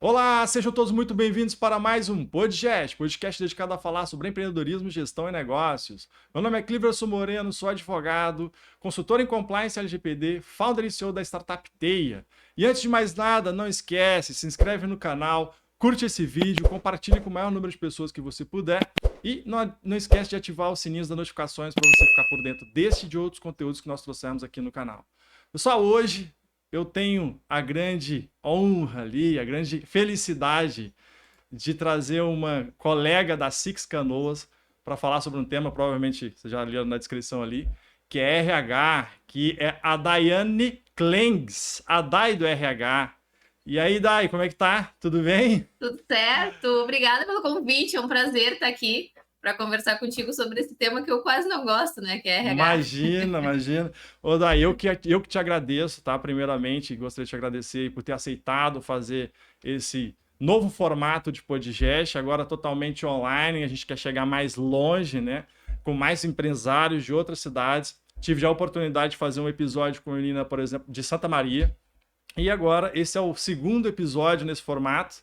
Olá, sejam todos muito bem-vindos para mais um podcast dedicado a falar sobre empreendedorismo, gestão e negócios. Meu nome é Cliverson Moreno, sou advogado, consultor em compliance LGPD, founder e CEO da startup Teia. E antes de mais nada, não esquece, se inscreve no canal, curte esse vídeo, compartilhe com o maior número de pessoas que você puder e não esquece de ativar os sininhos das notificações para você ficar por dentro deste e de outros conteúdos que nós trouxemos aqui no canal. Pessoal, hoje eu tenho a grande honra ali, a grande felicidade de trazer uma colega da Six Canoas para falar sobre um tema, provavelmente você já leu na descrição ali, que é RH, que é a Daiane Klengs, a Dai do RH. E aí, Dai, como é que tá? Tudo bem? Tudo certo? Obrigada pelo convite. É um prazer estar aqui para conversar contigo sobre esse tema que eu quase não gosto, né? Que é RH. Imagina, imagina. Ô, Dai, eu que te agradeço, tá? Primeiramente, gostaria de te agradecer por ter aceitado fazer esse novo formato de podcast, agora totalmente online. A gente quer chegar mais longe, né? Com mais empresários de outras cidades. Tive já a oportunidade de fazer um episódio com a menina, por exemplo, de Santa Maria. E agora, esse é o segundo episódio nesse formato.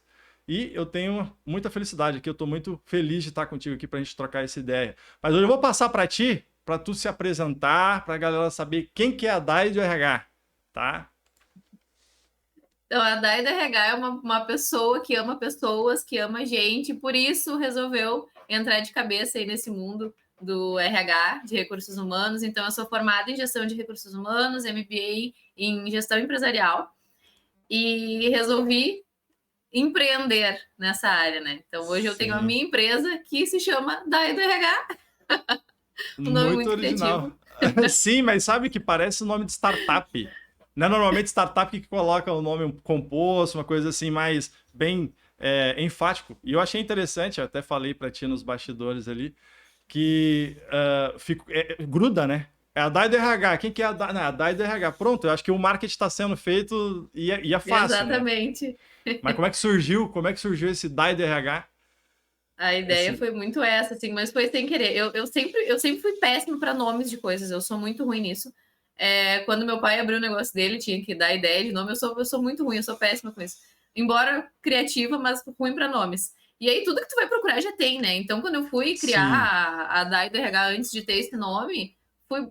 E eu tenho muita felicidade aqui. Eu estou muito feliz de estar contigo aqui para a gente trocar essa ideia. Mas hoje eu vou passar para ti, para tu se apresentar, para a galera saber quem que é a Dai do RH, tá? Então, a Dai do RH é uma pessoa que ama pessoas, que ama gente, por isso resolveu entrar de cabeça aí nesse mundo do RH, de recursos humanos. Então, eu sou formada em gestão de recursos humanos, MBA em gestão empresarial, e resolvi empreender nessa área, né? Então, hoje eu tenho a Sim, minha empresa que se chama Dai do RH, um nome muito muito original. criativo. Sim, mas sabe que parece o nome de startup. Não é normalmente startup que coloca o nome composto, uma coisa assim mais bem enfático. E eu achei interessante, eu até falei para ti nos bastidores ali, que gruda, né? É a DAI do RH. Quem que é a DAI? Não, a DAI do RH. Pronto, eu acho que o marketing está sendo feito e é fácil, né? Exatamente. Mas como é que surgiu? Como é que surgiu esse DAI do RH? A ideia Esse... foi muito essa, assim, mas foi sem querer. Eu sempre fui péssima para nomes de coisas, eu sou muito ruim nisso. Quando meu pai abriu o negócio dele, tinha que dar ideia de nome, eu sou muito ruim, eu sou péssima com isso. Embora criativa, mas ruim para nomes. E aí, tudo que tu vai procurar já tem, né? Então, quando eu fui criar Sim, a DAI do RH antes de ter esse nome,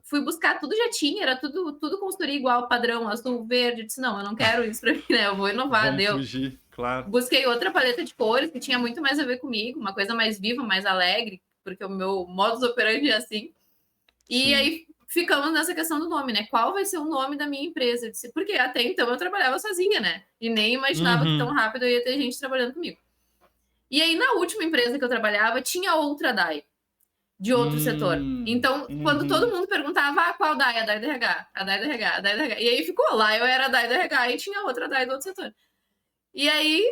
fui buscar, tudo já tinha, era tudo consultoria igual, padrão, azul, verde. Eu disse, não, eu não quero isso para mim, né? Eu vou inovar, vamos deu. fugir, claro. Busquei outra paleta de cores que tinha muito mais a ver comigo, uma coisa mais viva, mais alegre, porque o meu modus operandi é assim. E Sim. aí ficamos nessa questão do nome, né? Qual vai ser o nome da minha empresa? Eu disse, porque até então eu trabalhava sozinha, né? E nem imaginava que tão Uhum. rápido eu ia ter gente trabalhando comigo. E aí, na última empresa que eu trabalhava, tinha outra DAI, de outro setor. Então, quando todo Uhum. mundo perguntava, qual DAI? A DAI do RH, a DAI do RH, a DAI do RH. E aí ficou lá, eu era a DAI do RH e tinha outra DAI do outro setor. E aí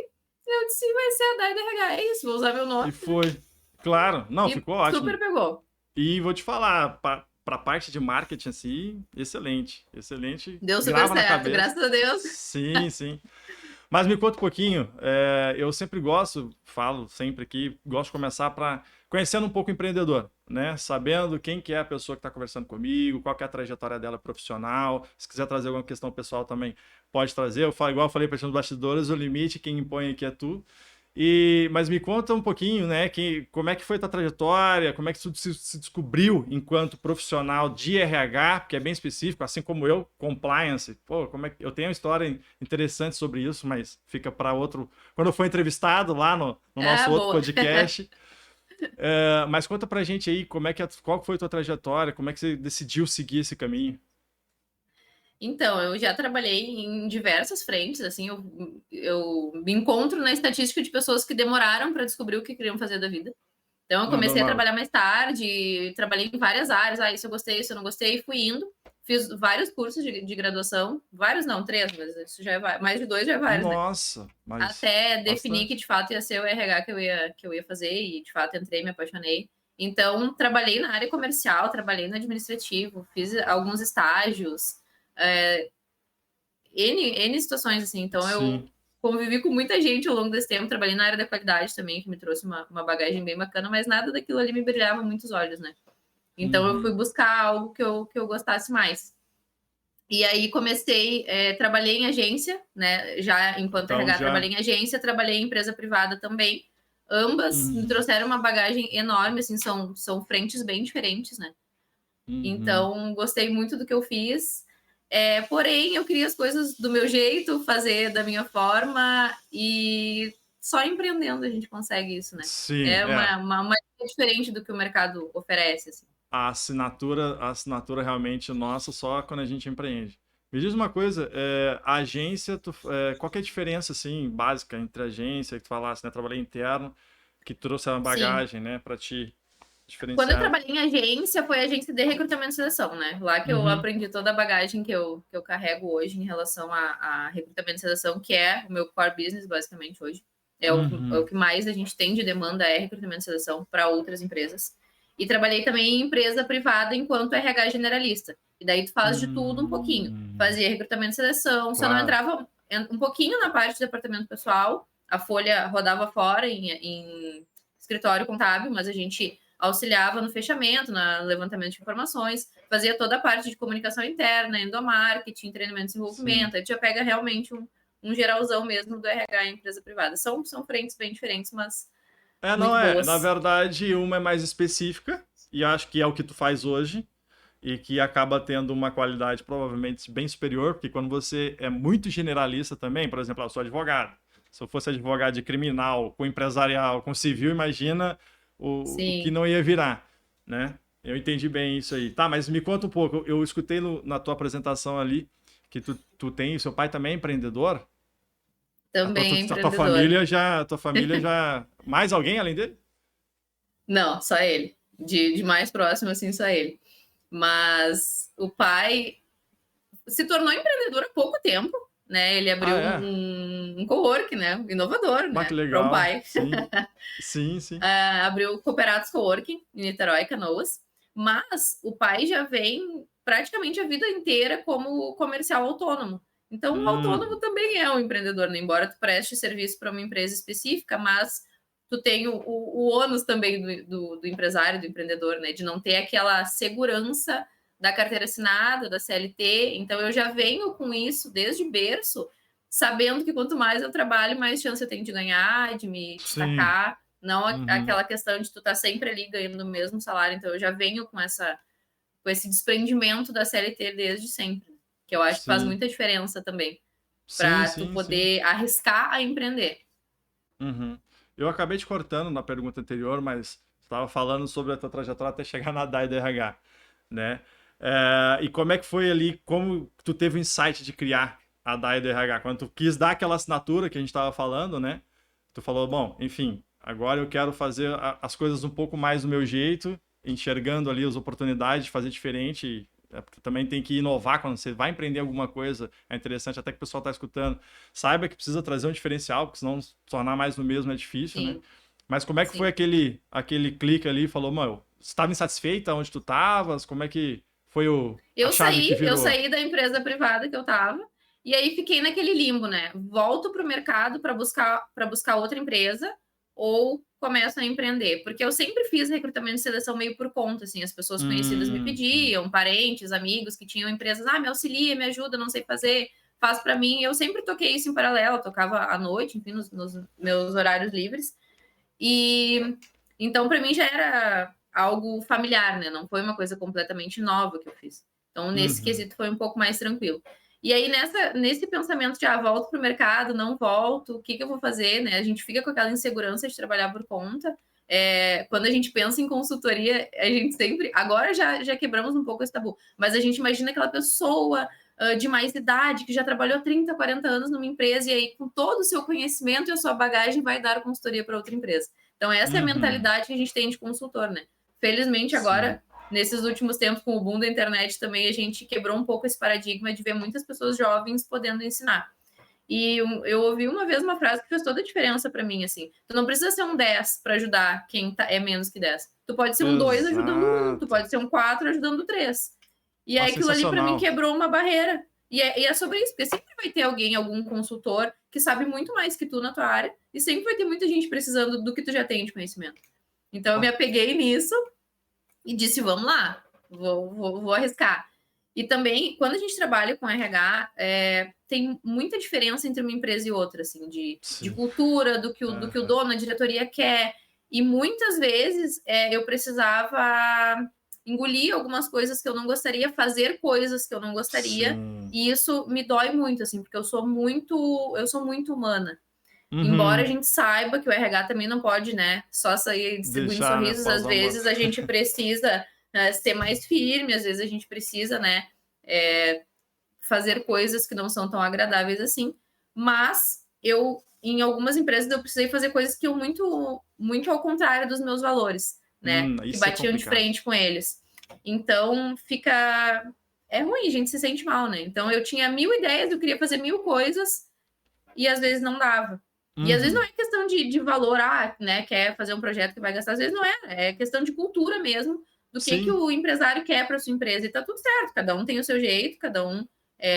eu disse, vai ser a DAI do RH, é isso, vou usar meu nome. E foi. Claro, não, E ficou super ótimo. pegou. E vou te falar, para a parte de marketing assim, excelente, excelente, Deu super grava na certo, cabeça. graças a Deus. Sim, sim. Mas me conta um pouquinho. Eu sempre gosto, falo sempre aqui, gosto de começar para conhecendo um pouco o empreendedor, né? Sabendo quem que é a pessoa que está conversando comigo, qual que é a trajetória dela profissional. Se quiser trazer alguma questão pessoal também, pode trazer. Eu falo, igual eu falei para os bastidores, o limite, quem impõe aqui é tu. Mas me conta um pouquinho, né? Como é que foi a tua trajetória, como é que tu se descobriu enquanto profissional de RH, porque é bem específico, assim como eu, compliance. Pô, como é que eu tenho uma história interessante sobre isso, mas fica para outro. Quando eu for entrevistado lá no Ah, nosso outro boa. podcast. Mas conta pra gente aí qual foi a tua trajetória, como é que você decidiu seguir esse caminho. Então, eu já trabalhei em diversas frentes, assim, eu me encontro na estatística de pessoas que demoraram para descobrir o que queriam fazer da vida. Então, eu Não, comecei a normal. trabalhar mais tarde, trabalhei em várias áreas, isso eu gostei, isso eu não gostei, fui indo, fiz vários cursos de graduação, vários não, três, mas isso já é mais de dois já é vários, né? Nossa, mas Até definir que bastante. de fato ia ser o RH que eu ia fazer, e de fato entrei, me apaixonei. Então, trabalhei na área comercial, trabalhei no administrativo, fiz alguns estágios, é, N situações, assim. Então, eu Sim. convivi com muita gente ao longo desse tempo, trabalhei na área da qualidade também, que me trouxe uma bagagem bem bacana, mas nada daquilo ali me brilhava muitos olhos, né? Então, eu fui Uhum. buscar algo que eu gostasse mais. E aí comecei, trabalhei em agência, né? Já enquanto Então RH, já. trabalhei em agência, trabalhei em empresa privada também. Ambas me Uhum, trouxeram uma bagagem enorme, assim, são frentes bem diferentes, né? uhum. Então, gostei muito do que eu fiz. Porém, eu queria as coisas do meu jeito, fazer da minha forma, e só empreendendo a gente consegue isso, né? Sim, É é. uma ideia diferente do que o mercado oferece, assim. A assinatura realmente nossa só quando a gente empreende. Me diz uma coisa, a agência, qual que é a diferença, assim, básica entre a agência, que tu falasse, né, trabalhei interno, que trouxe uma Sim. bagagem, né, para ti Quando eu diferenciada. trabalhei em agência, foi agência de recrutamento e seleção, né? Lá que eu Uhum, aprendi toda a bagagem que eu carrego hoje em relação a recrutamento e seleção, que é o meu core business, basicamente, hoje. É o uhum, que mais a gente tem de demanda, é recrutamento e seleção para outras empresas. E trabalhei também em empresa privada enquanto RH generalista. E daí tu faz de tudo um pouquinho. Fazia recrutamento e seleção, só não claro, entrava um pouquinho na parte do departamento pessoal. A folha rodava fora em escritório contábil, mas a gente auxiliava no fechamento, no levantamento de informações, fazia toda a parte de comunicação interna, endomarketing, treinamento e sim. desenvolvimento. Aí já pega realmente um geralzão mesmo do RH em empresa privada. São frentes bem diferentes, mas Não muito é, na boas. verdade, uma é mais específica, e acho que é o que tu faz hoje, e que acaba tendo uma qualidade provavelmente bem superior, porque quando você é muito generalista também, por exemplo, eu sou advogado. Se eu fosse advogado de criminal, com empresarial, com civil, imagina o que Sim, não ia virar, né? Eu entendi bem isso aí. Tá, mas me conta um pouco. Eu escutei na tua apresentação ali que tu tem, seu pai também é empreendedor? A tua, também é a tua empreendedor. família já, mais alguém além dele? Não, só ele. De mais próximo, assim, só ele. Mas o pai se tornou empreendedor há pouco tempo, né? Ele Ah, abriu é? um cowork, né? Inovador, Bah, que né? Para um legal. pai. Sim, sim, sim. Abriu o Cooperatos Coworking em Niterói, Canoas. Mas o pai já vem praticamente a vida inteira como comercial autônomo. Então, o autônomo Hum, também é um empreendedor, né? Embora tu preste serviço para uma empresa específica, mas tu tem o ônus também do empresário, do empreendedor, né? De não ter aquela segurança da carteira assinada, da CLT. Então, eu já venho com isso desde berço, sabendo que quanto mais eu trabalho, mais chance eu tenho de ganhar, de me sim. destacar. Não Uhum, aquela questão de tu estar tá sempre ali ganhando o mesmo salário. Então, eu já venho com esse desprendimento da CLT desde sempre, que eu acho que faz sim. muita diferença também Sim, para tu sim, sim. poder arriscar a empreender. Uhum. Eu acabei te cortando na pergunta anterior, mas estava falando sobre a tua trajetória até chegar na DAI do RH, né? E como é que foi ali, como tu teve o insight de criar a DAI do RH? Quando tu quis dar aquela assinatura que a gente estava falando, né? Tu falou, bom, enfim, agora eu quero fazer as coisas um pouco mais do meu jeito, enxergando ali as oportunidades de fazer diferente. Porque também tem que inovar quando você vai empreender alguma coisa. É interessante até que o pessoal está escutando. Saiba que precisa trazer um diferencial, porque senão se tornar mais no mesmo é difícil, né? Sim, Mas como é que foi sim. aquele clique ali? Falou, mano, você estava insatisfeita onde tu estavas? Como é que foi a Eu chave que saí, eu virou? saí da empresa privada que eu estava e aí fiquei naquele limbo, né? Volto para o mercado para buscar outra empresa ou começo a empreender, porque eu sempre fiz recrutamento e seleção meio por conta, assim, as pessoas conhecidas me Hum. pediam, parentes, amigos que tinham empresas, me auxilia, me ajuda, não sei fazer, faz para mim. Eu sempre toquei isso em paralelo, tocava à noite, enfim, nos meus horários livres. E então, para mim, já era algo familiar, né? Não foi uma coisa completamente nova que eu fiz. Então, nesse Uhum. quesito, foi um pouco mais tranquilo. E aí, nesse pensamento de volto para o mercado, não volto, o que eu vou fazer, né? A gente fica com aquela insegurança de trabalhar por conta. Quando a gente pensa em consultoria, a gente sempre. Agora já quebramos um pouco esse tabu, mas a gente imagina aquela pessoa de mais idade, que já trabalhou 30, 40 anos numa empresa, e aí, com todo o seu conhecimento e a sua bagagem, vai dar consultoria para outra empresa. Então, essa é a Uhum. mentalidade que a gente tem de consultor, né? Felizmente, Sim. agora, nesses últimos tempos, com o boom da internet, também a gente quebrou um pouco esse paradigma de ver muitas pessoas jovens podendo ensinar. E eu ouvi uma vez uma frase que fez toda a diferença para mim, assim. Tu não precisa ser um 10 para ajudar quem é menos que 10. Tu pode ser um 2 ajudando um, tu Exato. pode ser um 4 ajudando 3. E aí aquilo ali para mim Sensacional. quebrou uma barreira. E é sobre isso, porque sempre vai ter alguém, algum consultor, que sabe muito mais que tu na tua área, e sempre vai ter muita gente precisando do que tu já tem de conhecimento. Então eu me Ó, apeguei nisso e disse, vamos lá, vou arriscar. E também, quando a gente trabalha com RH, tem muita diferença entre uma empresa e outra, assim, de Sim. cultura, do que o Aham. dono, a diretoria quer. E muitas vezes eu precisava engolir algumas coisas que eu não gostaria, fazer coisas que eu não gostaria, Sim. e isso me dói muito, assim, porque eu sou muito humana. Embora a Uhum. gente saiba que o RH também não pode, né, só sair distribuindo Deixar, né, sorrisos, às posar uma vezes a gente precisa ser mais firme, às vezes a gente precisa, né, é, fazer coisas que não são tão agradáveis assim, mas em algumas empresas, eu precisei fazer coisas que eu muito, muito ao contrário dos meus valores, né, que isso é batiam de complicado. frente com eles. Então, é ruim, a gente se sente mal, né? Então, eu tinha 1000 ideias, eu queria fazer 1000 coisas e às vezes não dava. E às vezes não Uhum. é questão de valor, né? Quer fazer um projeto que vai gastar, às vezes não é questão de cultura mesmo, do que Sim. o empresário quer para sua empresa. E tá tudo certo, cada um tem o seu jeito, cada um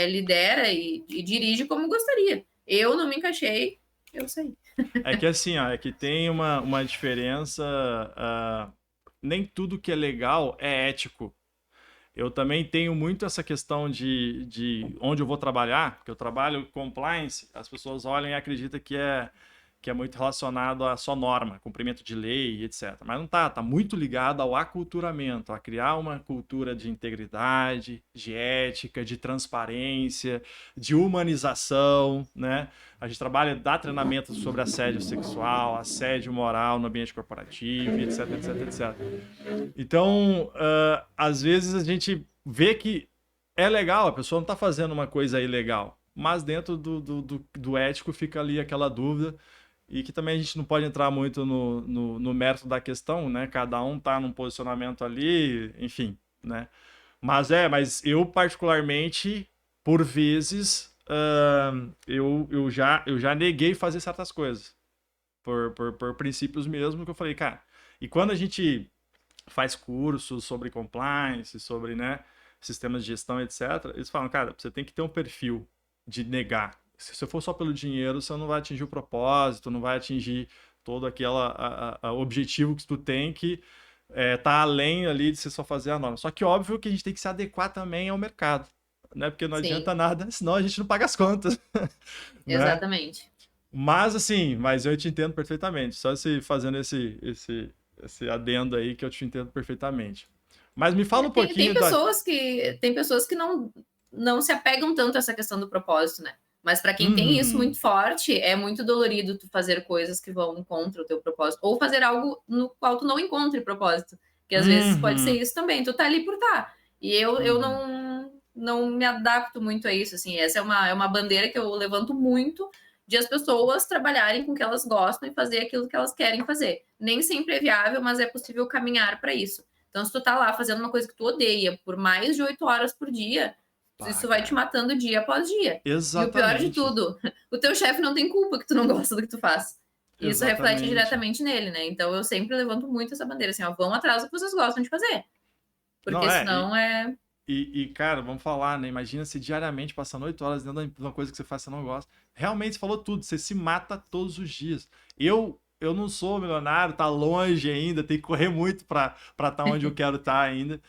lidera e dirige como gostaria. Eu não me encaixei, eu saí. É que assim, ó, é que tem uma diferença. Nem tudo que é legal é ético. Eu também tenho muito essa questão de onde eu vou trabalhar, porque eu trabalho compliance, as pessoas olham e acreditam que é muito relacionado a só norma, cumprimento de lei, etc. Mas não tá, tá muito ligado ao aculturamento, a criar uma cultura de integridade, de ética, de transparência, de humanização, né? A gente trabalha, dá treinamento sobre assédio sexual, assédio moral no ambiente corporativo, etc, etc, etc. Então, às vezes a gente vê que é legal, a pessoa não está fazendo uma coisa ilegal, mas dentro do ético fica ali aquela dúvida, e que também a gente não pode entrar muito no mérito da questão, né? Cada um está num posicionamento ali, enfim, né? Mas eu particularmente, por vezes, eu já neguei fazer certas coisas, por princípios mesmo, que eu falei, cara, e quando a gente faz cursos sobre compliance, sobre, né, sistemas de gestão, etc. Eles falam, cara, você tem que ter um perfil de negar. Se você for só pelo dinheiro, você não vai atingir o propósito, não vai atingir todo aquele objetivo que tu tem, que tá além ali de você só fazer a norma. Só que óbvio que a gente tem que se adequar também ao mercado, né? Porque não Sim, adianta nada, senão a gente não paga as contas, né? exatamente. Mas assim, mas eu te entendo perfeitamente. Só se fazendo esse adendo aí que eu te entendo perfeitamente. Mas me fala um Tem pouquinho da. pessoas que não se apegam tanto a essa questão do propósito, né? Mas para quem tem isso Uhum, muito forte, é muito dolorido tu fazer coisas que vão contra o teu propósito, ou fazer algo no qual tu não encontre propósito, que às vezes pode ser uhum, isso também, tu tá ali por tá. E eu uhum. não me adapto muito a isso, assim, essa é uma bandeira que eu levanto muito, de as pessoas trabalharem com o que elas gostam e fazer aquilo que elas querem fazer. Nem sempre é viável, mas é possível caminhar para isso. Então, se tu tá lá fazendo uma coisa que tu odeia por mais de 8 horas por dia, Pá, isso vai te cara. matando dia após dia. E o pior de Exatamente. tudo, o teu chefe não tem culpa que tu não gosta do que tu faz. E isso reflete Exatamente. diretamente nele, né? Então eu sempre levanto muito essa bandeira, assim, ó, vão atrás do que vocês gostam de fazer. Não, Porque senão é. cara, vamos falar, né? Imagina se diariamente passando 8 horas dentro de uma coisa que você faz que você não gosta. Realmente, você falou tudo, você se mata todos os dias. Eu não sou milionário, tá longe ainda, tem que correr muito para estar onde eu quero estar ainda.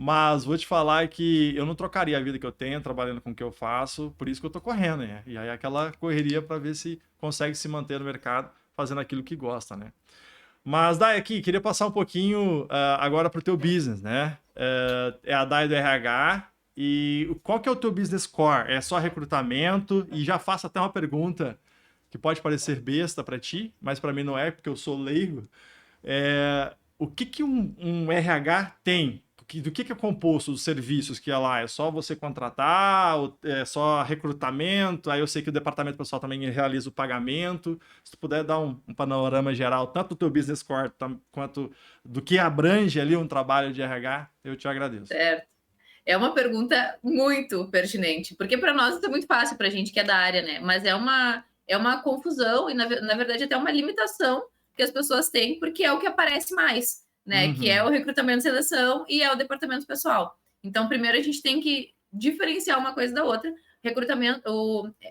Mas vou te falar que eu não trocaria a vida que eu tenho trabalhando com o que eu faço, por isso que eu tô correndo, né? E aí aquela correria para ver se consegue se manter no mercado fazendo aquilo que gosta, né? Mas, Dai, aqui, queria passar um pouquinho agora para o teu business, né? É a Dai do RH. E qual que é o teu business core? É só recrutamento? E já faço até uma pergunta que pode parecer besta para ti, mas para mim não é, porque eu sou leigo. O que um RH tem? Do que é composto os serviços que é lá? É só você contratar? É só recrutamento? Aí eu sei que o departamento pessoal também realiza o pagamento. Se tu puder dar um panorama geral, tanto do teu business core quanto do que abrange ali um trabalho de RH, eu te agradeço. Certo. É uma pergunta muito pertinente, porque para nós isso é muito fácil, para a gente que é da área, né? Mas é uma confusão e, na verdade, até uma limitação que as pessoas têm, porque é o que aparece mais, né? Que é o Uhum, recrutamento e seleção e é o departamento pessoal. Então, primeiro a gente tem que diferenciar uma coisa da outra.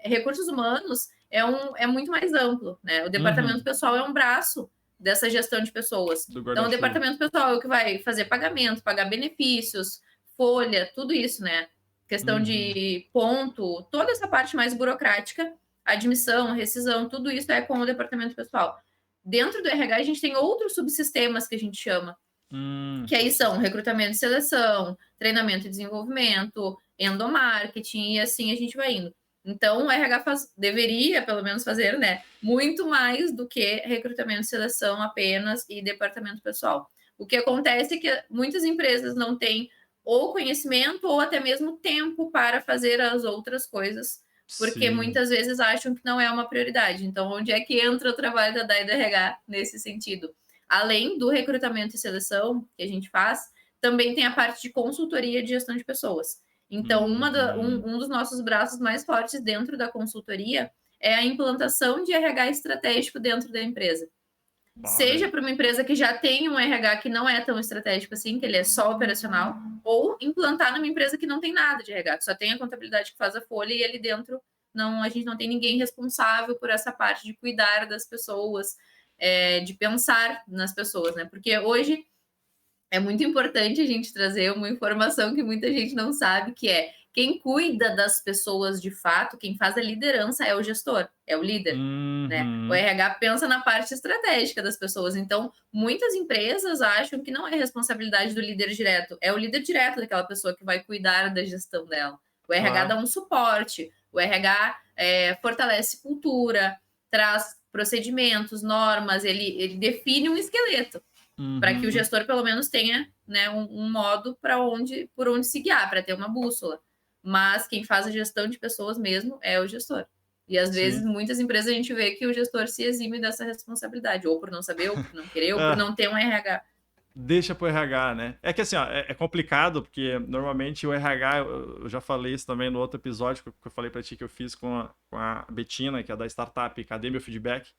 Recursos humanos é muito mais amplo, né? O departamento uhum, pessoal é um braço dessa gestão de pessoas. do Então, o guarda-chuva. departamento pessoal é o que vai fazer pagamento, pagar benefícios, folha, tudo isso, né? questão de ponto, toda essa parte mais burocrática, admissão, rescisão, tudo isso é com o departamento pessoal. Dentro do RH, a gente tem outros subsistemas que a gente chama, que aí são recrutamento e seleção, treinamento e desenvolvimento, endomarketing, e assim a gente vai indo. Então, o RH deveria, pelo menos, fazer, né, muito mais do que recrutamento e seleção apenas e departamento pessoal. O que acontece é que muitas empresas não têm ou conhecimento ou até mesmo tempo para fazer as outras coisas, porque muitas vezes acham que não é uma prioridade. Então, onde é que entra o trabalho da DAI e do RH nesse sentido? Além do recrutamento e seleção que a gente faz, também tem a parte de consultoria de gestão de pessoas. Então, um dos nossos braços mais fortes dentro da consultoria é a implantação de RH estratégico dentro da empresa. Seja para uma empresa que já tem um RH que não é tão estratégico assim, que ele é só operacional, ou implantar numa empresa que não tem nada de RH, que só tem a contabilidade que faz a folha e ali dentro a gente não tem ninguém responsável por essa parte de cuidar das pessoas, de pensar nas pessoas, né? Porque hoje é muito importante a gente trazer uma informação que muita gente não sabe, que é quem cuida das pessoas de fato, quem faz a liderança é o gestor, é o líder. Né? O RH pensa na parte estratégica das pessoas. Então, muitas empresas acham que não é responsabilidade do líder direto, é o líder direto daquela pessoa que vai cuidar da gestão dela. O RH dá um suporte, o RH fortalece cultura, traz procedimentos, normas, ele define um esqueleto para que o gestor pelo menos tenha, né, um modo por onde se guiar, para ter uma bússola. Mas quem faz a gestão de pessoas mesmo é o gestor. E às vezes, muitas empresas a gente vê que o gestor se exime dessa responsabilidade, ou por não saber, ou por não querer, ou por não ter um RH. Deixa pro RH, né? É que assim, ó, é complicado, porque normalmente o RH, eu já falei isso também no outro episódio que eu falei pra ti que eu fiz com a Betina, que é da startup Cadê Meu Feedback.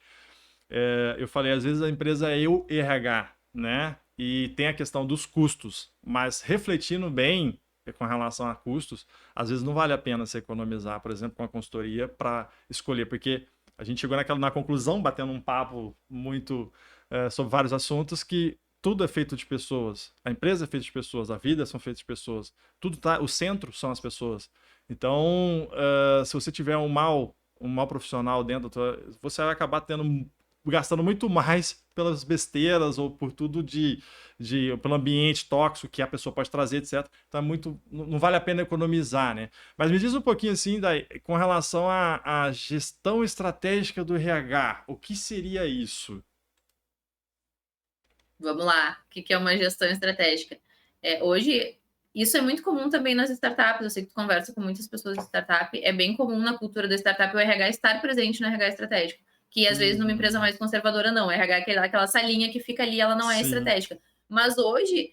Eu falei, às vezes a empresa é eu RH, né? E tem a questão dos custos, mas refletindo bem com relação a custos, às vezes não vale a pena se economizar, por exemplo, com a consultoria para escolher, porque a gente chegou na conclusão, batendo um papo muito sobre vários assuntos, que tudo é feito de pessoas, a empresa é feita de pessoas, a vida são feitas de pessoas, tudo tá, o centro são as pessoas. Então, se você tiver um mau profissional dentro, você vai acabar gastando muito mais pelas besteiras ou por tudo pelo ambiente tóxico que a pessoa pode trazer, etc. Então não vale a pena economizar, né? Mas me diz um pouquinho assim, com relação à gestão estratégica do RH, o que seria isso? Vamos lá, o que é uma gestão estratégica? Hoje, isso é muito comum também nas startups, eu sei que tu conversa com muitas pessoas de startup, é bem comum na cultura da startup o RH estar presente no RH estratégico, que às vezes numa empresa mais conservadora não, o RH é aquela salinha que fica ali, ela não é estratégica. Mas hoje,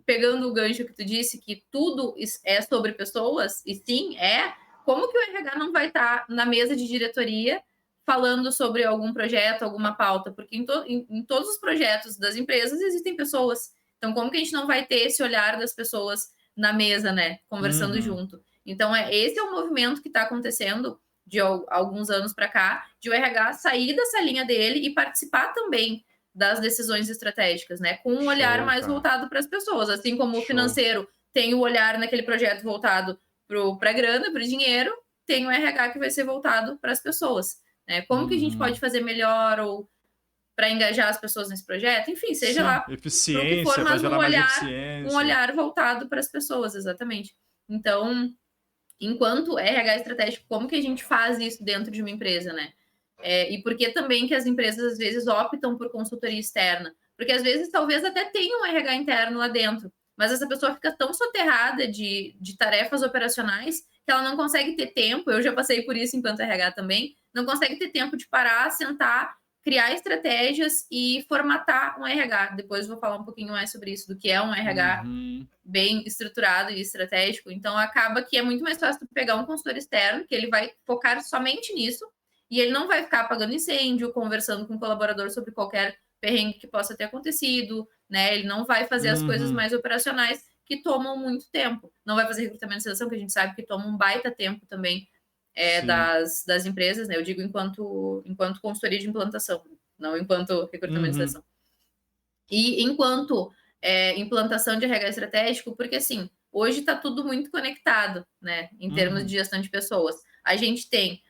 pegando o gancho que tu disse, que tudo é sobre pessoas, e sim, como que o RH não vai estar na mesa de diretoria falando sobre algum projeto, alguma pauta? Porque em todos os projetos das empresas existem pessoas. Então, como que a gente não vai ter esse olhar das pessoas na mesa, né? Conversando junto. Então, esse é o movimento que está acontecendo de alguns anos para cá, de o RH sair dessa linha dele e participar também das decisões estratégicas, né? Com um olhar mais voltado para as pessoas. Assim como o financeiro tem o olhar naquele projeto voltado para a grana, para o dinheiro, tem o RH que vai ser voltado para as pessoas. Como que a gente pode fazer melhor ou para engajar as pessoas nesse projeto? Enfim, seja lá eficiência, que for, mas um olhar voltado para as pessoas, exatamente. Então, enquanto RH estratégico, como que a gente faz isso dentro de uma empresa, né? E por que também que as empresas às vezes optam por consultoria externa? Porque às vezes talvez até tenha um RH interno lá dentro, mas essa pessoa fica tão soterrada de tarefas operacionais que ela não consegue ter tempo, eu já passei por isso enquanto RH também, não consegue ter tempo de parar, sentar, criar estratégias e formatar um RH. Depois vou falar um pouquinho mais sobre isso, do que é um RH bem estruturado e estratégico. Então, acaba que é muito mais fácil pegar um consultor externo, que ele vai focar somente nisso, e ele não vai ficar apagando incêndio, conversando com o colaborador sobre qualquer perrengue que possa ter acontecido, né? Ele não vai fazer as coisas mais operacionais que tomam muito tempo. Não vai fazer recrutamento e seleção, que a gente sabe que toma um baita tempo também das empresas, né? Eu digo enquanto consultoria de implantação, não enquanto recrutamento e seleção. E enquanto implantação de RH estratégico, porque assim, Hoje está tudo muito conectado, né? Em termos de gestão de pessoas. A gente tem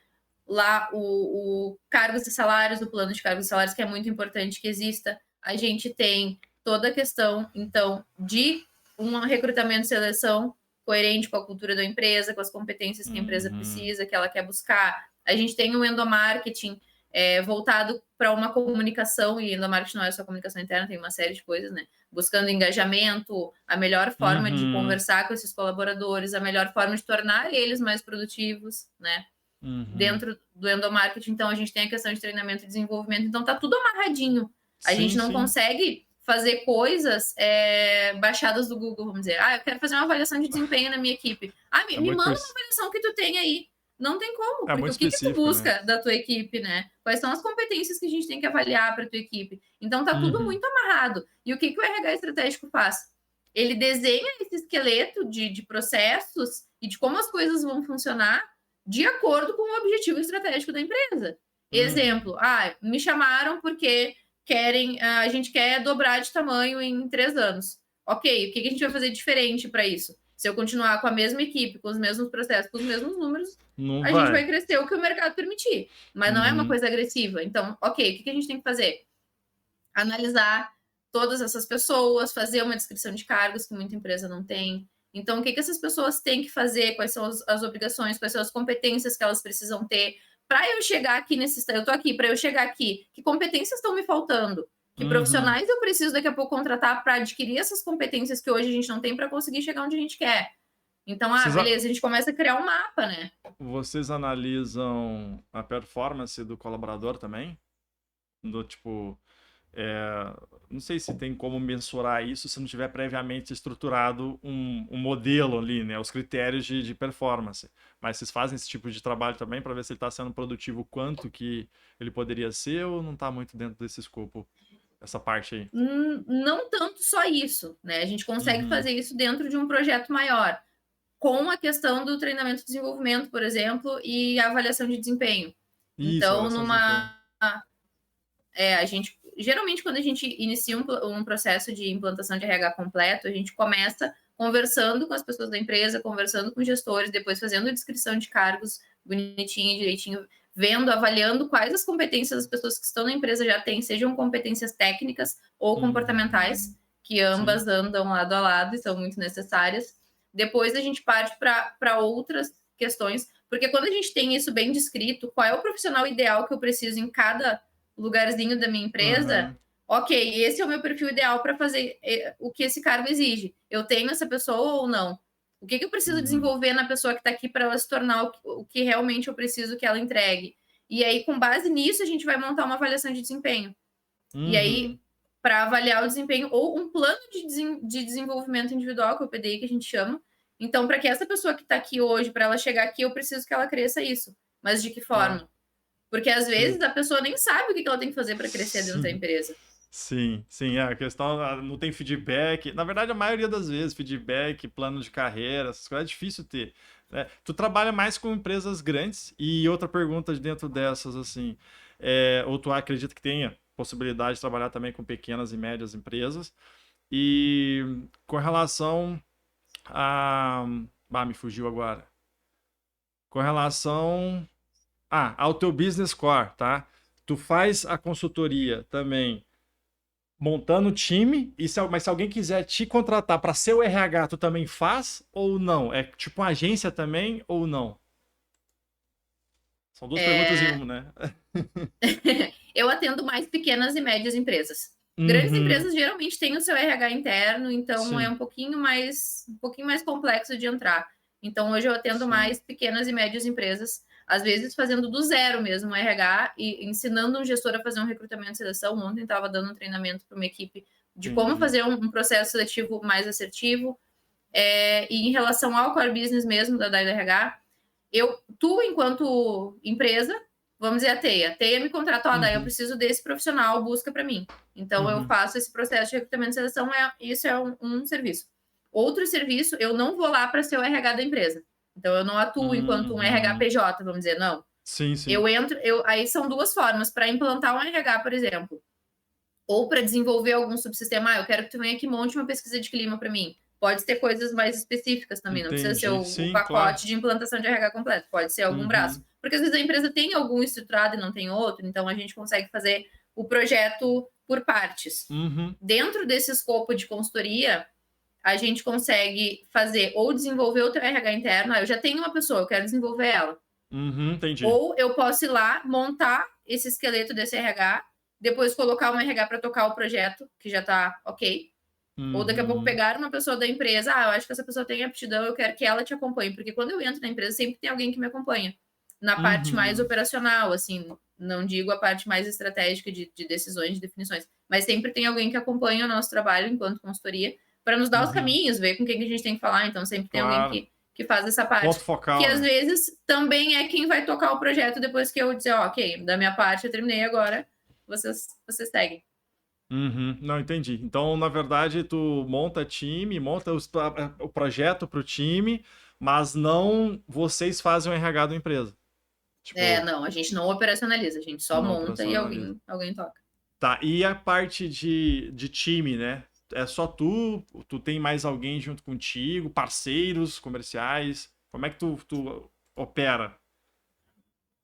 lá o cargos e salários, o plano de cargos e salários, que é muito importante que exista. A gente tem toda a questão, então, de um recrutamento e seleção coerente com a cultura da empresa, com as competências que a empresa precisa, que ela quer buscar. A gente tem um endomarketing voltado para uma comunicação, e endomarketing não é só comunicação interna, tem uma série de coisas, né? Buscando engajamento, a melhor forma de conversar com esses colaboradores, a melhor forma de tornar eles mais produtivos, né? Dentro do endomarketing, então, a gente tem a questão de treinamento e desenvolvimento, então tá tudo amarradinho. A gente não consegue fazer coisas baixadas do Google, vamos dizer. Eu quero fazer uma avaliação de desempenho na minha equipe. Me manda uma avaliação que tu tem aí. Não tem como, porque o que tu busca, né, da tua equipe, né? Quais são as competências que a gente tem que avaliar para tua equipe? Então tá tudo muito amarrado. E o que o RH estratégico faz? Ele desenha esse esqueleto de processos e de como as coisas vão funcionar de acordo com o objetivo estratégico da empresa. Exemplo, me chamaram porque a gente quer dobrar de tamanho em 3 anos. Ok, o que a gente vai fazer diferente para isso? Se eu continuar com a mesma equipe, com os mesmos processos, com os mesmos números, a gente vai crescer o que o mercado permitir. Mas não é uma coisa agressiva. Então, ok, o que a gente tem que fazer? Analisar todas essas pessoas, fazer uma descrição de cargos que muita empresa não tem. Então, o que essas pessoas têm que fazer? Quais são as obrigações? Quais são as competências que elas precisam ter? Para eu chegar aqui eu estou aqui, para eu chegar aqui, que competências estão me faltando? Que profissionais eu preciso daqui a pouco contratar para adquirir essas competências que hoje a gente não tem para conseguir chegar onde a gente quer? Então, beleza, a gente começa a criar um mapa, né? Vocês analisam a performance do colaborador também? Tipo, não sei se tem como mensurar isso se não tiver previamente estruturado um modelo ali, né? Os critérios de performance. Mas vocês fazem esse tipo de trabalho também para ver se ele está sendo produtivo, quanto que ele poderia ser, ou não está muito dentro desse escopo, essa parte aí? Não tanto só isso, né? A gente consegue fazer isso dentro de um projeto maior, com a questão do treinamento e desenvolvimento, por exemplo, e a avaliação de desempenho. Então, a gente geralmente, quando a gente inicia um processo de implantação de RH completo, a gente começa conversando com as pessoas da empresa, conversando com gestores, depois fazendo a descrição de cargos bonitinho, direitinho, vendo, avaliando quais as competências das pessoas que estão na empresa já têm, sejam competências técnicas ou comportamentais, que ambas andam lado a lado e são muito necessárias. Depois a gente parte para outras questões, porque quando a gente tem isso bem descrito, qual é o profissional ideal que eu preciso em cada lugarzinho da minha empresa, ok, esse é o meu perfil ideal para fazer o que esse cargo exige. Eu tenho essa pessoa ou não? O que eu preciso desenvolver na pessoa que está aqui para ela se tornar o que realmente eu preciso que ela entregue? E aí, com base nisso, a gente vai montar uma avaliação de desempenho. E aí, para avaliar o desempenho, ou um plano de desenvolvimento individual, que é o PDI, que a gente chama. Então, para que essa pessoa que está aqui hoje, para ela chegar aqui, eu preciso que ela cresça isso. Mas de que forma? Porque às vezes a pessoa nem sabe o que ela tem que fazer para crescer dentro da empresa. Sim, a questão não tem feedback. Na verdade, a maioria das vezes, feedback, plano de carreira, essas coisas é difícil ter, né? Tu trabalha mais com empresas grandes, e outra pergunta dentro dessas, assim, ou tu acredita que tenha possibilidade de trabalhar também com pequenas e médias empresas? E com relação a... me fugiu agora. Com relação ao teu business core, tá? Tu faz a consultoria também montando o time, mas se alguém quiser te contratar para ser o RH, tu também faz ou não? É tipo uma agência também ou não? São duas perguntas em uma, né? Eu atendo mais pequenas e médias empresas. Grandes empresas geralmente têm o seu RH interno, então é um pouquinho mais complexo de entrar. Então hoje eu atendo mais pequenas e médias empresas, às vezes fazendo do zero mesmo o RH e ensinando um gestor a fazer um recrutamento e seleção. Ontem estava dando um treinamento para uma equipe de como fazer um processo seletivo mais assertivo. E em relação ao core business mesmo da RH, tu, enquanto empresa, vamos dizer a Teia me contratou, eu preciso desse profissional, busca para mim. Então, eu faço esse processo de recrutamento e seleção, isso é um serviço. Outro serviço, eu não vou lá para ser o RH da empresa. Então, eu não atuo enquanto um RH PJ, vamos dizer, não. Sim. Aí são duas formas, para implantar um RH, por exemplo, ou para desenvolver algum subsistema. Eu quero que tu venha aqui e monte uma pesquisa de clima para mim. Pode ter coisas mais específicas também, não precisa ser Entendi. o Sim, pacote claro. de implantação de RH completo, pode ser algum braço. Uhum. Porque às vezes a empresa tem algum estruturado e não tem outro, então a gente consegue fazer o projeto por partes. Uhum. Dentro desse escopo de consultoria, a gente consegue fazer ou desenvolver o teu RH interno. Eu já tenho uma pessoa, eu quero desenvolver ela. Uhum, entendi. Ou eu posso ir lá, montar esse esqueleto desse RH, depois colocar um RH para tocar o projeto, que já está ok. Ou daqui a pouco Uhum. pegar uma pessoa da empresa, eu acho que essa pessoa tem aptidão, eu quero que ela te acompanhe. Porque quando eu entro na empresa, sempre tem alguém que me acompanha. Na parte mais Uhum. operacional, assim, não digo a parte mais estratégica de decisões, de definições, mas sempre tem alguém que acompanha o nosso trabalho enquanto consultoria para nos dar os Uhum. caminhos, ver com quem que a gente tem que falar. Então sempre tem Claro. alguém que faz essa parte. Ponto focal, Que às né? vezes também é quem vai tocar o projeto depois que eu dizer, ó, ok, da minha parte eu terminei agora, vocês seguem. Uhum. Não, entendi. Então, na verdade, tu monta time, monta o projeto para o time, mas não vocês fazem o RH da empresa. Tipo, Não, a gente não operacionaliza, a gente só não monta e operacionaliza. alguém toca. Tá, e a parte de time, né? É só tu? Tu tem mais alguém junto contigo? Parceiros comerciais? Como é que tu opera?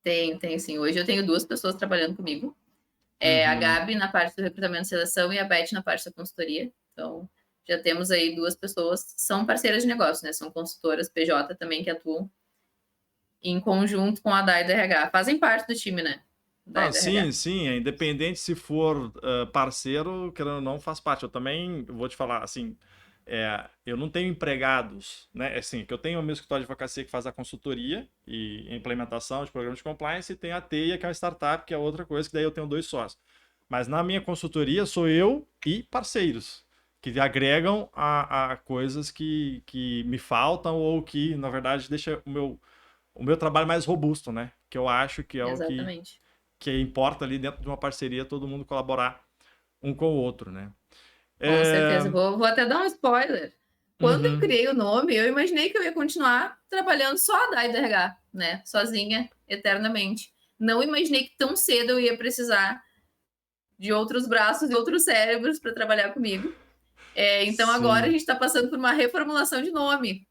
Tem sim. Hoje eu tenho 2 pessoas trabalhando comigo. A Uhum. Gabi na parte do recrutamento e seleção e a Beth na parte da consultoria. Então, já temos aí 2 pessoas, são parceiras de negócio, né? São consultoras PJ também que atuam em conjunto com a DAI do RH. Fazem parte do time, né? DAI Ah, do RH. sim, é independente se for parceiro, querendo ou não, faz parte. Eu também vou te falar, assim, eu não tenho empregados, né? Assim, que eu tenho o meu escritório de advocacia que faz a consultoria e implementação de programas de compliance, e tem a Teia, que é uma startup, que é outra coisa, que daí eu tenho 2 sócios. Mas na minha consultoria sou eu e parceiros, que agregam a coisas que me faltam ou que, na verdade, deixa o meu trabalho mais robusto, né? Que eu acho que é o Exatamente. que importa ali dentro de uma parceria todo mundo colaborar um com o outro, né? Com É... certeza. Vou até dar um spoiler. Quando eu Uhum. criei o nome, eu imaginei que eu ia continuar trabalhando só a DAI do RH, né? Sozinha, eternamente. Não imaginei que tão cedo eu ia precisar de outros braços e outros cérebros para trabalhar comigo. Então agora a Sim. gente está passando por uma reformulação de nome.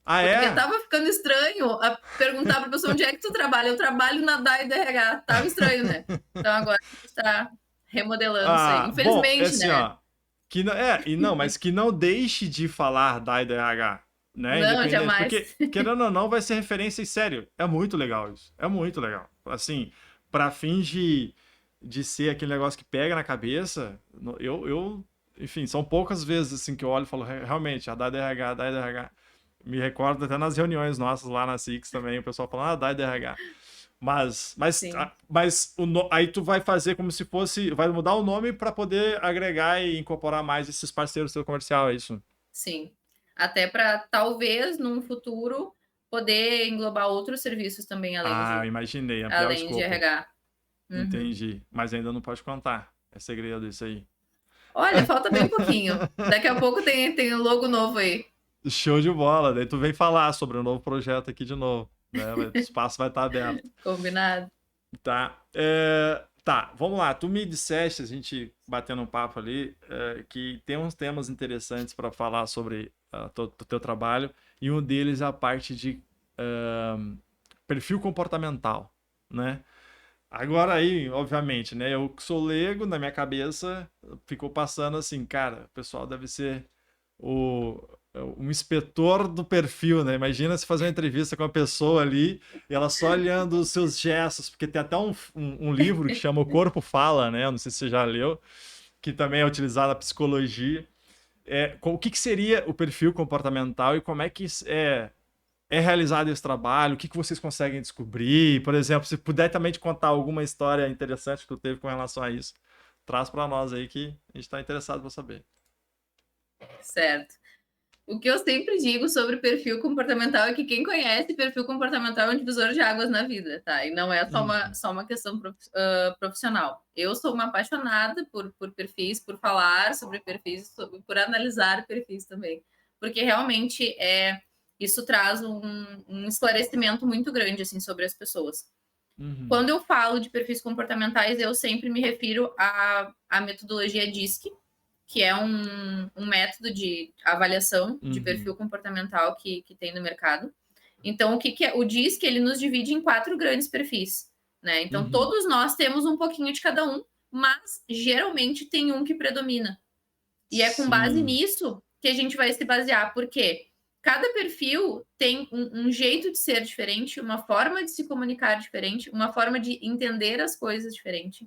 Ah, Porque é? tava ficando estranho a perguntar para a pessoa onde é que tu trabalha. Eu trabalho na DAI do RH. Tava estranho, né? Então agora a gente está remodelando isso aí. Bom, é Infelizmente, assim, né? ó. Mas que não deixe de falar da IDH, né? Não, Independente. jamais. Porque, querendo ou não, vai ser referência e sério. É muito legal isso. É muito legal. Assim, para fins de ser aquele negócio que pega na cabeça, enfim, são poucas vezes assim que eu olho e falo, realmente, a da IDH, a da IDH. Me recordo até nas reuniões nossas lá na Six também, o pessoal falando, da IDH. Mas, mas, Sim, mas aí tu vai fazer como se fosse. Vai mudar o nome para poder agregar e incorporar mais esses parceiros do seu comercial, é isso? sim. Até para talvez num futuro poder englobar outros serviços também Ah, eu imaginei, ampliar o além de escopo. RH. Uhum. Entendi. Mas ainda não pode contar. É segredo isso aí. Olha, falta bem pouquinho. Daqui a pouco tem um logo novo aí. Show de bola. Daí tu vem falar sobre o novo projeto aqui de novo. Né? O espaço vai estar aberto. Combinado? Tá. Tá, vamos lá. Tu me disseste, a gente batendo um papo ali, que tem uns temas interessantes para falar sobre o teu trabalho, e um deles é a parte de perfil comportamental, né? Agora aí, obviamente, né? Eu que sou leigo, na minha cabeça, ficou passando assim, cara, o pessoal deve ser o, um inspetor do perfil, né? Imagina se fazer uma entrevista com uma pessoa ali e ela só olhando os seus gestos, porque tem até um livro que chama O Corpo Fala, né? Eu não sei se você já leu, que também é utilizado na psicologia. O que seria o perfil comportamental e como é que é realizado esse trabalho? O que vocês conseguem descobrir? Por exemplo, se puder também te contar alguma história interessante que tu teve com relação a isso, traz para nós aí que a gente está interessado para saber. Certo. O que eu sempre digo sobre perfil comportamental é que quem conhece perfil comportamental é um divisor de águas na vida, tá? E não é Uhum. só uma questão profissional. Eu sou uma apaixonada por perfis, por falar sobre perfis, por analisar perfis também. Porque realmente isso traz um esclarecimento muito grande assim, sobre as pessoas. Uhum. Quando eu falo de perfis comportamentais, eu sempre me refiro à metodologia DISC, que é um método de avaliação de perfil comportamental que tem no mercado. Então, o que é? O DISC, ele nos divide em 4 grandes perfis, né? Então, todos nós temos um pouquinho de cada um, mas geralmente tem um que predomina. E é com base nisso que a gente vai se basear, porque cada perfil tem um jeito de ser diferente, uma forma de se comunicar diferente, uma forma de entender as coisas diferente.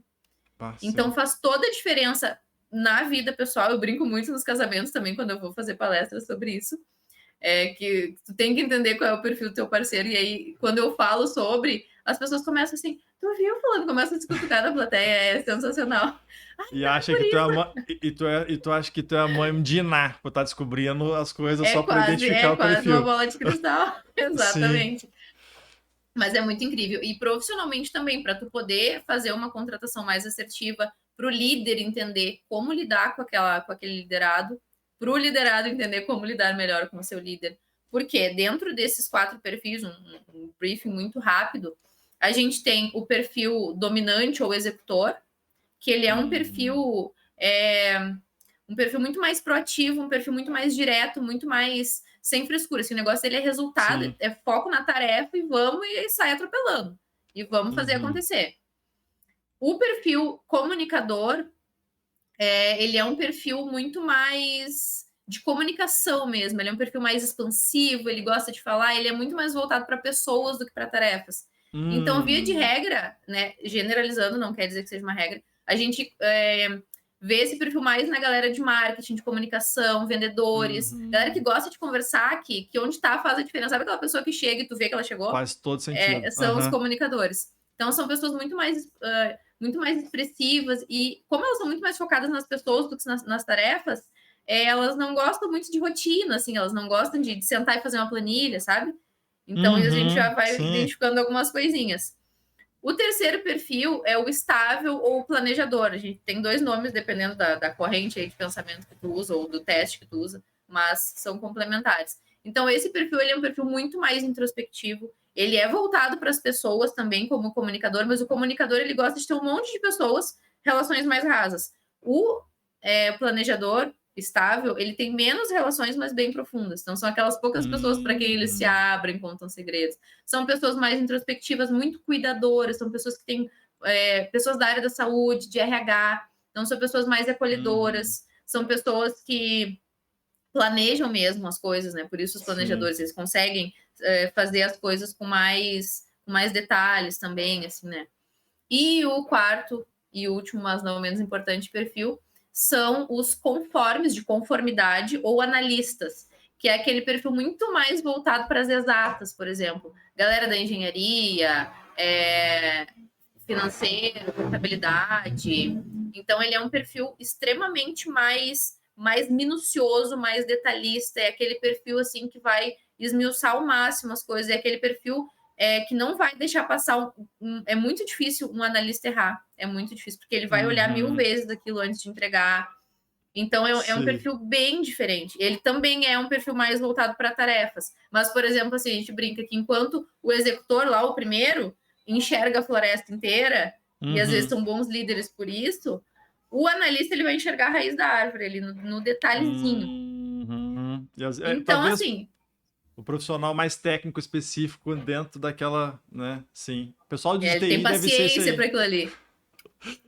Então, faz toda a diferença na vida pessoal. Eu brinco muito nos casamentos também, quando eu vou fazer palestras sobre isso. Que tu tem que entender qual é o perfil do teu parceiro. E aí, quando eu falo sobre, as pessoas começam assim, tu viu falando? Começa a se cutucar na plateia, é sensacional. Ai, e acha que tu é uma, e tu acha que tu é a mãe de Iná, por estar descobrindo as coisas só para identificar o perfil. É quase uma bola de cristal. Exatamente. Sim. Mas é muito incrível. E profissionalmente também, para tu poder fazer uma contratação mais assertiva, para o líder entender como lidar com aquele liderado, para o liderado entender como lidar melhor com o seu líder. Porque dentro desses 4 perfis, um briefing muito rápido, a gente tem o perfil dominante ou executor, que ele é um perfil muito mais proativo, um perfil muito mais direto, muito mais sem frescura. Assim, o negócio dele é resultado, Sim. é foco na tarefa e vamos e sai atropelando. E vamos fazer acontecer. O perfil comunicador, ele é um perfil muito mais de comunicação mesmo. Ele é um perfil mais expansivo, ele gosta de falar, ele é muito mais voltado para pessoas do que para tarefas. Então, via de regra, né, generalizando, não quer dizer que seja uma regra, a gente vê esse perfil mais na galera de marketing, de comunicação, vendedores, galera que gosta de conversar, que onde tá faz a diferença. Sabe aquela pessoa que chega e tu vê que ela chegou? Faz todo sentido. São os comunicadores. Então, são pessoas muito mais expressivas e, como elas são muito mais focadas nas pessoas do que nas tarefas, elas não gostam muito de rotina, assim, elas não gostam de sentar e fazer uma planilha, sabe? Então, a gente já vai identificando algumas coisinhas. O terceiro perfil é o estável ou o planejador. A gente tem 2 nomes, dependendo da corrente aí de pensamento que tu usa ou do teste que tu usa, mas são complementares. Então, esse perfil ele é um perfil muito mais introspectivo. Ele é voltado para as pessoas também, como comunicador, mas o comunicador ele gosta de ter um monte de pessoas, relações mais rasas. O planejador estável, ele tem menos relações, mas bem profundas. Então, são aquelas poucas pessoas para quem eles se abrem, contam segredos. São pessoas mais introspectivas, muito cuidadoras, são pessoas que têm pessoas da área da saúde, de RH, então são pessoas mais acolhedoras, são pessoas que planejam mesmo as coisas, né? Por isso os planejadores, eles conseguem fazer as coisas com mais detalhes também, assim, né? E o quarto e último, mas não menos importante, perfil, são os conformes, de conformidade, ou analistas, que é aquele perfil muito mais voltado para as exatas, por exemplo. Galera da engenharia, financeiro, contabilidade. Então, ele é um perfil extremamente mais minucioso, mais detalhista. É aquele perfil, assim, que vai esmiuçar ao máximo as coisas. É aquele perfil que não vai deixar passar. É muito difícil um analista errar. É muito difícil, porque ele vai olhar 1000 vezes aquilo antes de entregar. Então, é um perfil bem diferente. Ele também é um perfil mais voltado para tarefas. Mas, por exemplo, assim, a gente brinca que enquanto o executor, lá, o primeiro, enxerga a floresta inteira, e às vezes são bons líderes por isso, o analista ele vai enxergar a raiz da árvore, ali no detalhezinho. Então, assim... O profissional mais técnico específico dentro daquela, né? Sim. O pessoal de TI tem deve ser paciência para aquilo ali.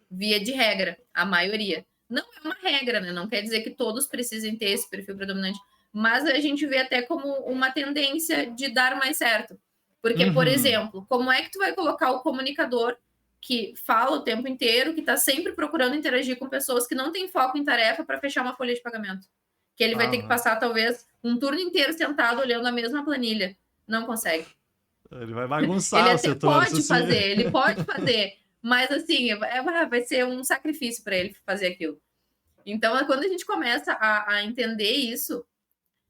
Via de regra, a maioria. Não é uma regra, né? Não quer dizer que todos precisem ter esse perfil predominante, mas a gente vê até como uma tendência de dar mais certo. Porque, por exemplo, como é que tu vai colocar o comunicador que fala o tempo inteiro, que está sempre procurando interagir com pessoas que não têm foco em tarefa para fechar uma folha de pagamento? Que ele vai ter que passar, talvez, um turno inteiro sentado olhando a mesma planilha. Não consegue. Ele vai bagunçar o setor. Ele pode fazer, mas assim, vai ser um sacrifício para ele fazer aquilo. Então, quando a gente começa a entender isso,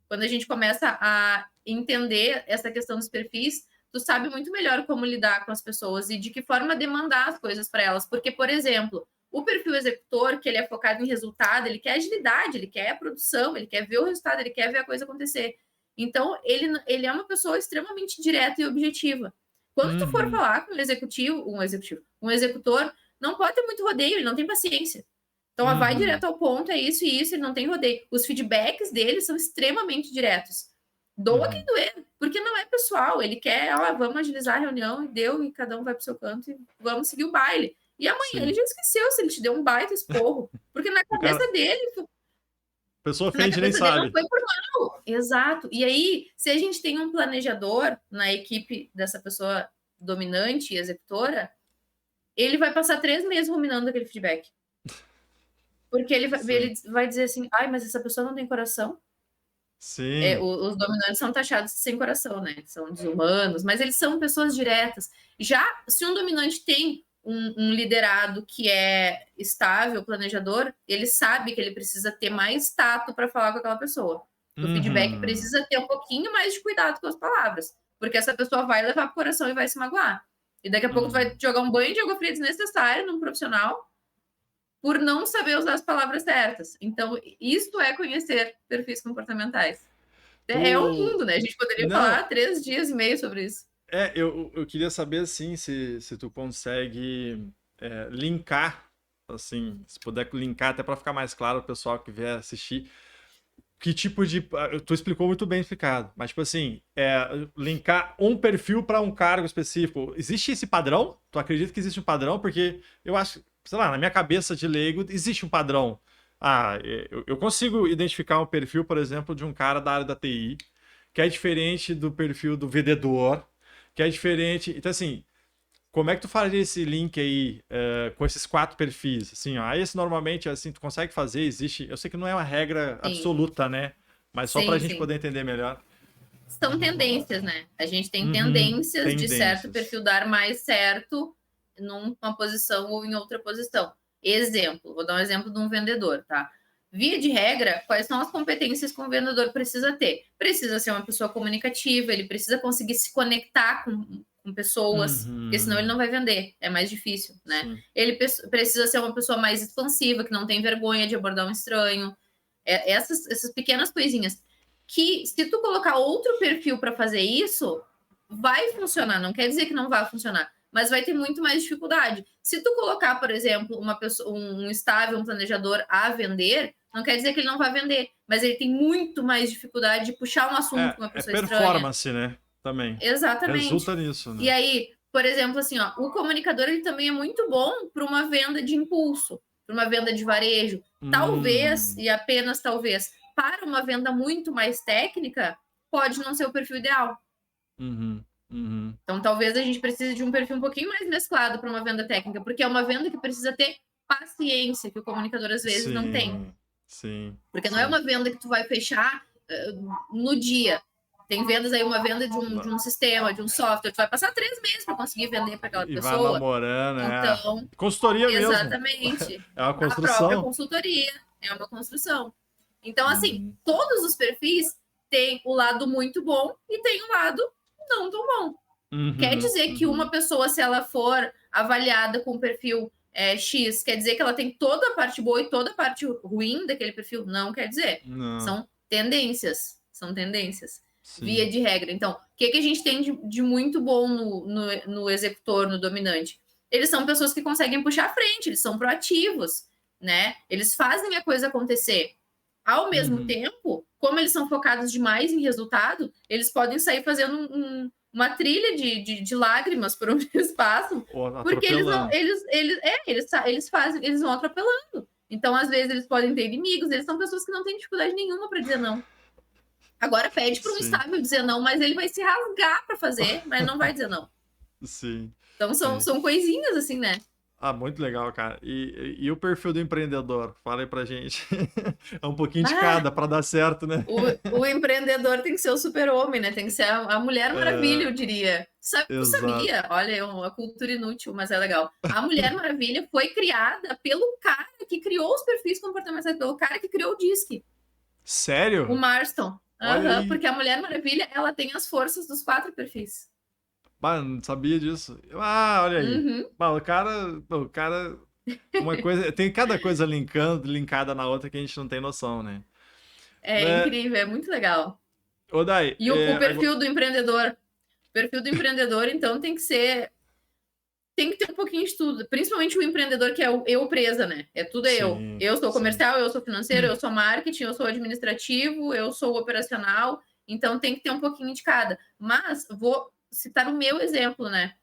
quando a gente começa a entender essa questão dos perfis, tu sabe muito melhor como lidar com as pessoas e de que forma demandar as coisas para elas. Porque, por exemplo, o perfil executor, que ele é focado em resultado, ele quer agilidade, ele quer a produção, ele quer ver o resultado, ele quer ver a coisa acontecer. Então, ele é uma pessoa extremamente direta e objetiva. Quando tu for falar com um executor, não pode ter muito rodeio, ele não tem paciência. Então, vai direto ao ponto, é isso e isso, ele não tem rodeio. Os feedbacks dele são extremamente diretos. Doa quem doer, porque não é pessoal. Ele quer, vamos agilizar a reunião, e cada um vai pro seu canto e vamos seguir o baile. E amanhã ele já esqueceu se ele te deu um baita esporro, porque na cabeça dele... A pessoa ofende, nem sabe. Não foi por mal. Exato. E aí, se a gente tem um planejador na equipe dessa pessoa dominante e executora, ele vai passar 3 meses ruminando aquele feedback. Porque ele vai dizer assim, mas essa pessoa não tem coração. Sim. Os dominantes são taxados sem coração, né? São desumanos, mas eles são pessoas diretas. Já se um dominante tem um liderado que é estável, planejador, ele sabe que ele precisa ter mais tato para falar com aquela pessoa. O feedback precisa ter um pouquinho mais de cuidado com as palavras, porque essa pessoa vai levar pro coração e vai se magoar. E daqui a pouco tu vai jogar um banho de água fria desnecessário num profissional por não saber usar as palavras certas. Então, isto é conhecer perfis comportamentais. É um mundo, né? A gente poderia falar 3 dias e meio sobre isso. Eu queria saber, assim, se tu consegue linkar, assim, se puder linkar até para ficar mais claro o pessoal que vier assistir, que tipo de... Tu explicou muito bem explicado, mas, tipo assim, linkar um perfil para um cargo específico. Existe esse padrão? Tu acredita que existe um padrão? Porque eu acho, sei lá, na minha cabeça de leigo, existe um padrão. Eu consigo identificar um perfil, por exemplo, de um cara da área da TI, que é diferente do perfil do vendedor, que é diferente. Então, assim, como é que tu faria esse link aí com esses 4 perfis? Assim, esse normalmente, assim, tu consegue fazer, existe... Eu sei que não é uma regra absoluta, né? Mas só para a gente poder entender melhor. São tendências, né? A gente tem tendências de certo perfil dar mais certo numa posição ou em outra posição. Exemplo, vou dar um exemplo de um vendedor, tá? Via de regra, quais são as competências que um vendedor precisa ter? Precisa ser uma pessoa comunicativa, ele precisa conseguir se conectar com pessoas, porque senão ele não vai vender, é mais difícil, né? Sim. Ele precisa ser uma pessoa mais expansiva, que não tem vergonha de abordar um estranho. Essas pequenas coisinhas. Que se tu colocar outro perfil para fazer isso, vai funcionar, não quer dizer que não vai funcionar, mas vai ter muito mais dificuldade. Se tu colocar, por exemplo, uma pessoa, um estável, um planejador a vender, não quer dizer que ele não vai vender, mas ele tem muito mais dificuldade de puxar um assunto com uma pessoa estranha. É performance, né? Também. Exatamente. Resulta nisso, né? E aí, por exemplo, assim, o comunicador ele também é muito bom para uma venda de impulso, para uma venda de varejo. Talvez, e apenas talvez, para uma venda muito mais técnica, pode não ser o perfil ideal. Então, talvez a gente precise de um perfil um pouquinho mais mesclado para uma venda técnica, porque é uma venda que precisa ter paciência, que o comunicador às vezes não tem. Sim. Porque não é uma venda que tu vai fechar no dia. Tem vendas aí, uma venda de um sistema, de um software, tu vai passar 3 meses para conseguir vender para aquela pessoa. E vai namorando, então, consultoria mesmo. Exatamente. É uma construção. A própria consultoria é uma construção. Então, assim, todos os perfis têm o lado muito bom e tem o lado não tão bom. Quer dizer que uma pessoa, se ela for avaliada com o perfil X, quer dizer que ela tem toda a parte boa e toda a parte ruim daquele perfil? Não quer dizer. Não. São tendências. Sim. Via de regra. Então, o que a gente tem de muito bom no executor, no dominante? Eles são pessoas que conseguem puxar à frente, eles são proativos, né? Eles fazem a coisa acontecer. Ao mesmo tempo, como eles são focados demais em resultado, eles podem sair fazendo uma trilha de lágrimas por um espaço, porque eles vão atropelando. Então, às vezes, eles podem ter inimigos, eles são pessoas que não têm dificuldade nenhuma para dizer não. Agora pede para um estável dizer não, mas ele vai se rasgar para fazer, mas não vai dizer não. Sim. Então são coisinhas assim, né? Muito legal, cara. E o perfil do empreendedor? Fala aí pra gente. É um pouquinho de cada para dar certo, né? O empreendedor tem que ser o super-homem, né? Tem que ser a Mulher Maravilha, eu diria. Tu sabia? Olha, é uma cultura inútil, mas é legal. A Mulher Maravilha foi criada pelo cara que criou os perfis comportamentais, pelo cara que criou o DISC. Sério? O Marston. Porque a Mulher Maravilha, ela tem as forças dos 4 perfis. Não sabia disso. Olha aí. O cara... Uma coisa... Tem cada coisa linkada na outra que a gente não tem noção, né? É incrível, é muito legal. Ô, Dai, e o perfil do empreendedor? O perfil do empreendedor, então, tem que ser tem que ter um pouquinho de tudo, principalmente o empreendedor que é o eu presa, né? É tudo eu. Sim, Eu sou sim. comercial, eu sou financeiro, eu sou marketing, eu sou administrativo, eu sou operacional, então tem que ter um pouquinho de cada. Mas vou citar o meu exemplo, né?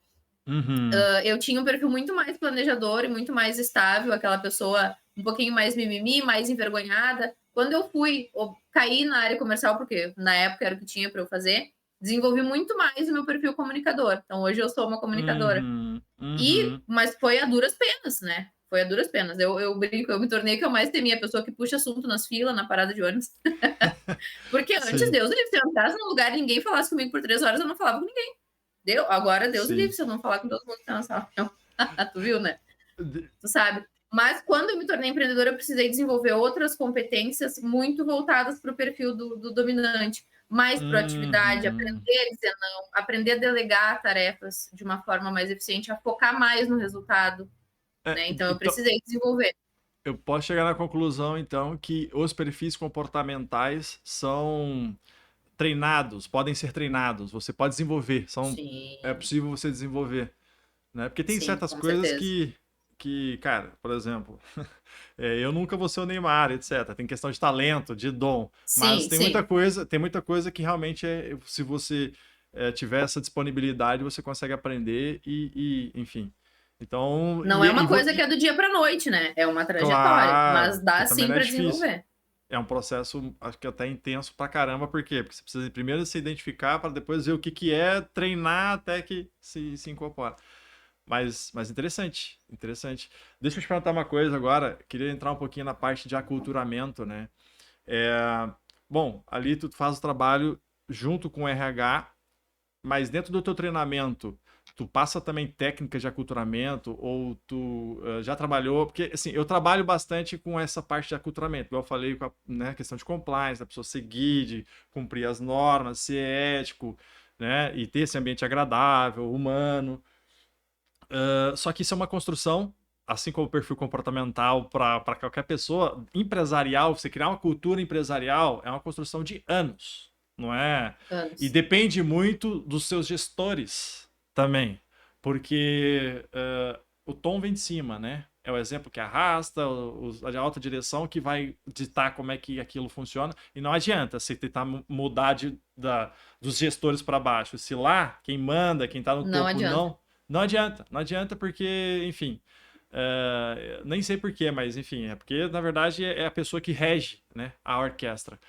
Uhum. Eu tinha um perfil muito mais planejador e muito mais estável, aquela pessoa um pouquinho mais mimimi, mais envergonhada. Quando eu fui cair na área comercial, porque na época era o que tinha para eu fazer, desenvolvi muito mais o meu perfil comunicador. Então hoje eu sou uma comunicadora. Uhum. Uhum. Mas foi a duras penas, né? Foi a duras penas. Eu brinco, eu me tornei que eu mais temia, a pessoa que puxa assunto nas filas, na parada de ônibus. Porque antes, Sim, Deus livre, se eu entrasse num lugar e ninguém falasse comigo por 3 horas, eu não falava com ninguém. Agora, Deus livre, sim. se eu não falar com todo mundo que tá na sala. Tu viu, né? De- Tu sabe? Mas quando eu me tornei empreendedora, eu precisei desenvolver outras competências muito voltadas para o perfil do dominante. Mais proatividade, Uhum. aprender a dizer não, aprender a delegar tarefas de uma forma mais eficiente, a focar mais no resultado. É, Né? Então, eu então, precisei desenvolver. eu posso chegar na conclusão, então, que os perfis comportamentais são treinados, podem ser treinados, você pode desenvolver, é Sim, possível você desenvolver, né? Porque tem sim, certas com coisas certeza. que cara, por exemplo, eu nunca vou ser o Neymar, etc. Tem questão de talento, de dom, mas Sim, sim. tem muita coisa que realmente se você tiver essa disponibilidade, você consegue aprender enfim. Então, Não é uma coisa que é do dia para noite, né? É uma trajetória, claro, mas que dá também sim não é para difícil. desenvolver. É um processo, acho que até intenso pra caramba, por quê? Porque você precisa primeiro se identificar para depois ver o que, que é, treinar até que se incorpora. Mas interessante, interessante. Deixa eu te perguntar uma coisa agora, queria entrar um pouquinho na parte de aculturamento, né? É, bom, ali tu faz o trabalho junto com o RH, mas dentro do teu treinamento, tu passa também técnicas de aculturamento ou tu já trabalhou? Porque, assim, eu trabalho bastante com essa parte de aculturamento. Igual eu falei com a né, questão de compliance, da pessoa seguir, de cumprir as normas, ser ético, né? E ter esse ambiente agradável, humano. Só que isso é uma construção, assim como o perfil comportamental para qualquer pessoa, empresarial, você criar uma cultura empresarial é uma construção de anos, não é? E Anos. depende muito dos seus gestores também, porque o tom vem de cima, né? É o exemplo que arrasta, a alta direção que vai ditar como é que aquilo funciona. E não adianta você tentar mudar dos gestores para baixo. Se lá, quem manda, quem está no Não topo, adianta. não adianta, não adianta porque, enfim, nem sei porquê, mas enfim, é porque na verdade é a pessoa que rege, né, a orquestra.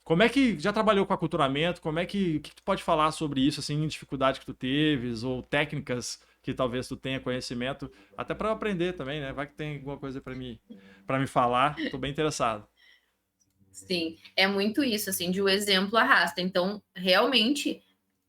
Como é que já trabalhou com aculturamento? Como é que tu pode falar sobre isso, assim, dificuldade que tu teves ou técnicas que talvez tu tenha conhecimento, até para eu aprender também, né? Vai que tem alguma coisa para me falar, tô bem interessado. Sim, é muito isso, assim, de o exemplo arrasta. Então, realmente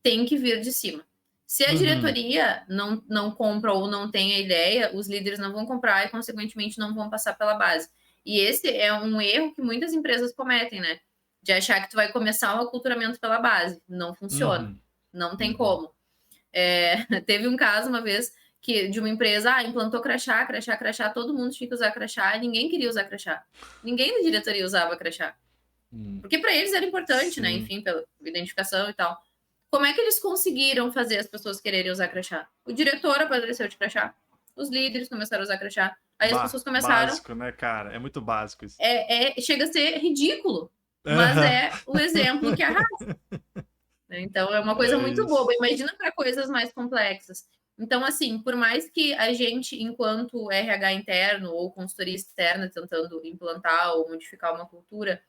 tem que vir de cima. Se a Uhum, diretoria não compra ou não tem a ideia, os líderes não vão comprar e, consequentemente, não vão passar pela base. E esse é um erro que muitas empresas cometem, né? De achar que tu vai começar um aculturamento pela base. Não funciona. uhum, Não tem uhum. como. Teve um caso uma vez de uma empresa, implantou crachá, crachá, crachá, todo mundo tinha que usar crachá, e ninguém queria usar crachá. Ninguém da diretoria usava crachá. Porque para eles era importante, né? Sim. Enfim, pela identificação e tal. Como é que eles conseguiram fazer as pessoas quererem usar crachá? O diretor apareceu de crachá, os líderes começaram a usar crachá, aí as pessoas começaram. Básico, né, cara? É muito básico isso. Chega a ser ridículo, mas Aham. é o exemplo que arrasta. Né? Então é uma coisa É muito isso. boba. Imagina para coisas mais complexas. Então, assim, por mais que a gente, enquanto RH interno ou consultoria externa, tentando implantar ou modificar uma cultura,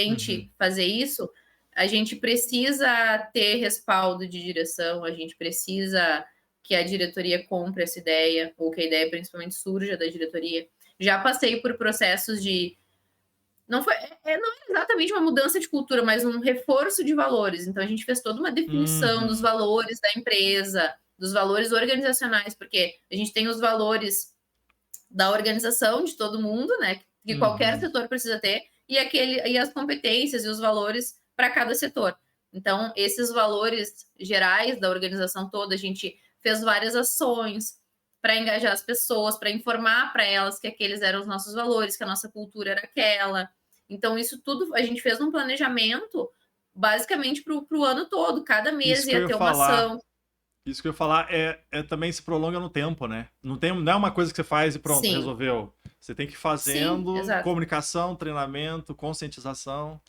Uhum. tente fazer isso, a gente precisa ter respaldo de direção, a gente precisa que a diretoria compre essa ideia, ou que a ideia principalmente surja da diretoria. Já passei por processos de não foi, não é exatamente uma mudança de cultura, mas um reforço de valores. Então, a gente fez toda uma definição dos Uhum. valores da empresa, dos valores organizacionais, porque a gente tem os valores da organização de todo mundo, né? Que qualquer Uhum. setor precisa ter, e as competências e os valores para cada setor. Então, esses valores gerais da organização toda, a gente fez várias ações para engajar as pessoas, para informar para elas que aqueles eram os nossos valores, que a nossa cultura era aquela. Então, isso tudo a gente fez um planejamento basicamente para o ano todo. Cada mês Isso que eu ia ia ter uma falar. ação. Isso que eu ia falar também se prolonga no tempo, né? Não é uma coisa que você faz e pronto, Sim, resolveu. Você tem que ir sim, fazendo exato. comunicação, treinamento, conscientização.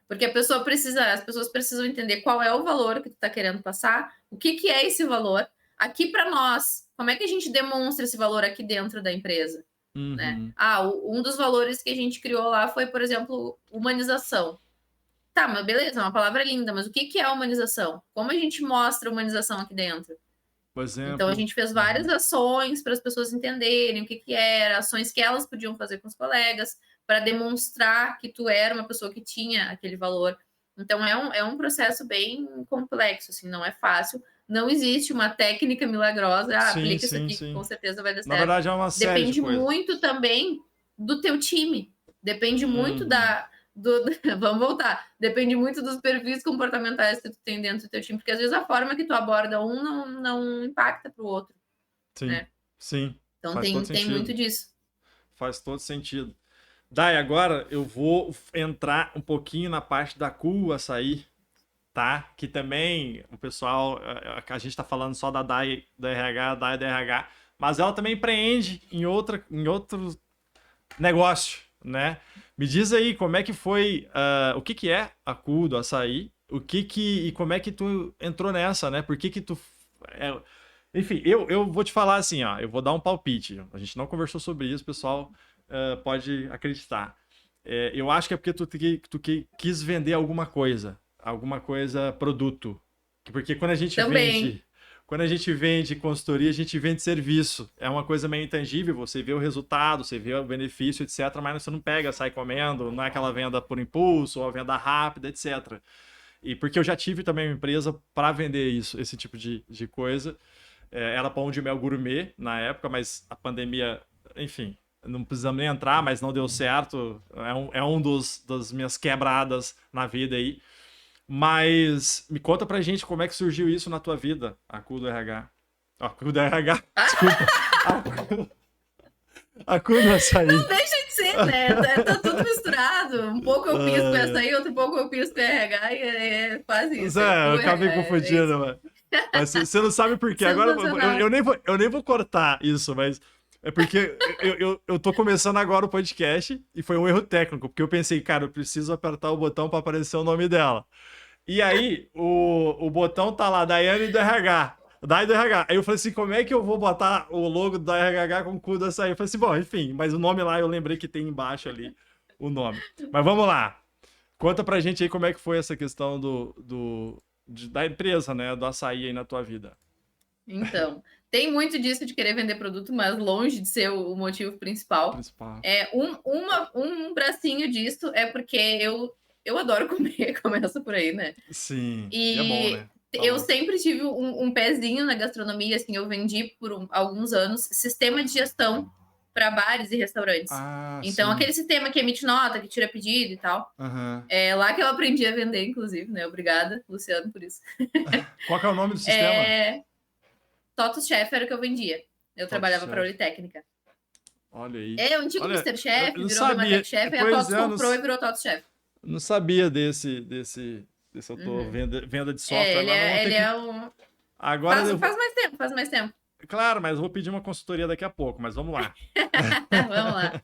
Porque as pessoas precisam entender qual é o valor que tu está querendo passar, o que, que é esse valor, aqui para nós, como é que a gente demonstra esse valor aqui dentro da empresa, né? Uhum. Um dos valores que a gente criou lá foi, por exemplo, humanização. Tá, mas beleza, é uma palavra linda, mas o que, que é humanização? Como a gente mostra humanização aqui dentro? Por Então a exemplo. gente fez várias ações para as pessoas entenderem o que, que era, ações que elas podiam fazer com os colegas, para demonstrar que tu era uma pessoa que tinha aquele valor. Então é um processo bem complexo, assim, não é fácil. Não existe uma técnica milagrosa, Sim, aplica isso sim, aqui que sim. com certeza vai dar Na certo. verdade, é uma série de Depende coisas. muito também do teu time. Depende muito Uhum. vamos voltar. Depende muito dos perfis comportamentais que tu tem dentro do teu time, porque às vezes a forma que tu aborda um não impacta para o outro, Sim, né? sim. Então Faz todo tem muito sentido. disso. Faz todo sentido. Dai, agora eu vou entrar um pouquinho na parte da Cool Açaí, tá? Que também o pessoal, a gente tá falando só da Dai do RH, Dai do RH, mas ela também empreende em outro negócio, né? Me diz aí como é que foi, o que que é a Cool do Açaí, e como é que tu entrou nessa, né? Por que que tu... é, enfim, eu vou te falar assim, ó, eu vou dar um palpite. A gente não conversou sobre isso, pessoal, pode acreditar. Eu acho que é porque quis vender alguma coisa, produto. Porque Também. quando a gente vende consultoria, a gente vende serviço. É uma coisa meio intangível, você vê o resultado, você vê o benefício, etc. Mas você não pega, sai comendo, não é aquela venda por impulso, ou a venda rápida, etc. E porque eu já tive também uma empresa para vender isso, esse tipo de coisa. Era pão de mel gourmet na época, mas a pandemia, enfim, não precisamos nem entrar, mas não deu certo. Das minhas quebradas na vida aí. Mas me conta pra gente como é que surgiu isso na tua vida, a Cu do RH. A Cu do RH, desculpa. A Cu do Açaí. Não deixa de ser, né? Tá tudo misturado. Um pouco eu pisco essa aí, outro pouco eu pisco RH, e é quase isso. É Eu cu RH, acabei é isso. confundindo, mano. Mas você não sabe por quê. Agora Sensacional. eu nem vou cortar isso, mas é porque eu tô começando agora o podcast e foi um erro técnico, porque eu pensei, cara, eu preciso apertar o botão para aparecer o nome dela. E aí o botão tá lá, Daiane do RH. Dai do RH. Aí eu falei assim, como é que eu vou botar o logo do RH com o cu do açaí? Eu falei assim, bom, enfim, mas o nome lá eu lembrei que tem embaixo ali o nome. Mas vamos lá. Conta pra gente aí como é que foi essa questão da empresa, né? Do açaí aí na tua vida. Então, tem muito disso de querer vender produto, mas longe de ser o motivo principal. Principal. Um bracinho disso é porque eu adoro comer, começa por aí, né? Sim. E é bom, E né? eu Falou. sempre tive um pezinho na gastronomia, assim, eu vendi por alguns anos sistema de gestão para bares e restaurantes. Ah, Então, sim. aquele sistema que emite nota, que tira pedido e tal. Aham. É lá que eu aprendi a vender, inclusive, né? Obrigada, Luciano, por isso. Qual que é o nome do sistema? É... TOTUS Chef era o que eu vendia. Eu Totos trabalhava para a Chef. Politécnica. Olha aí. É o antigo Olha, Mr. eu Chef, não virou sabia. Domatec Chef, e a Pois TOTUS é, eu comprou e virou TOTUS Chef. não sabia desse autor, Uhum. venda de software. Agora eu vou ter Ele que. é um... Agora eu vou. Faz mais tempo, faz mais tempo. Claro, mas eu vou pedir uma consultoria daqui a pouco, mas vamos lá. Vamos lá.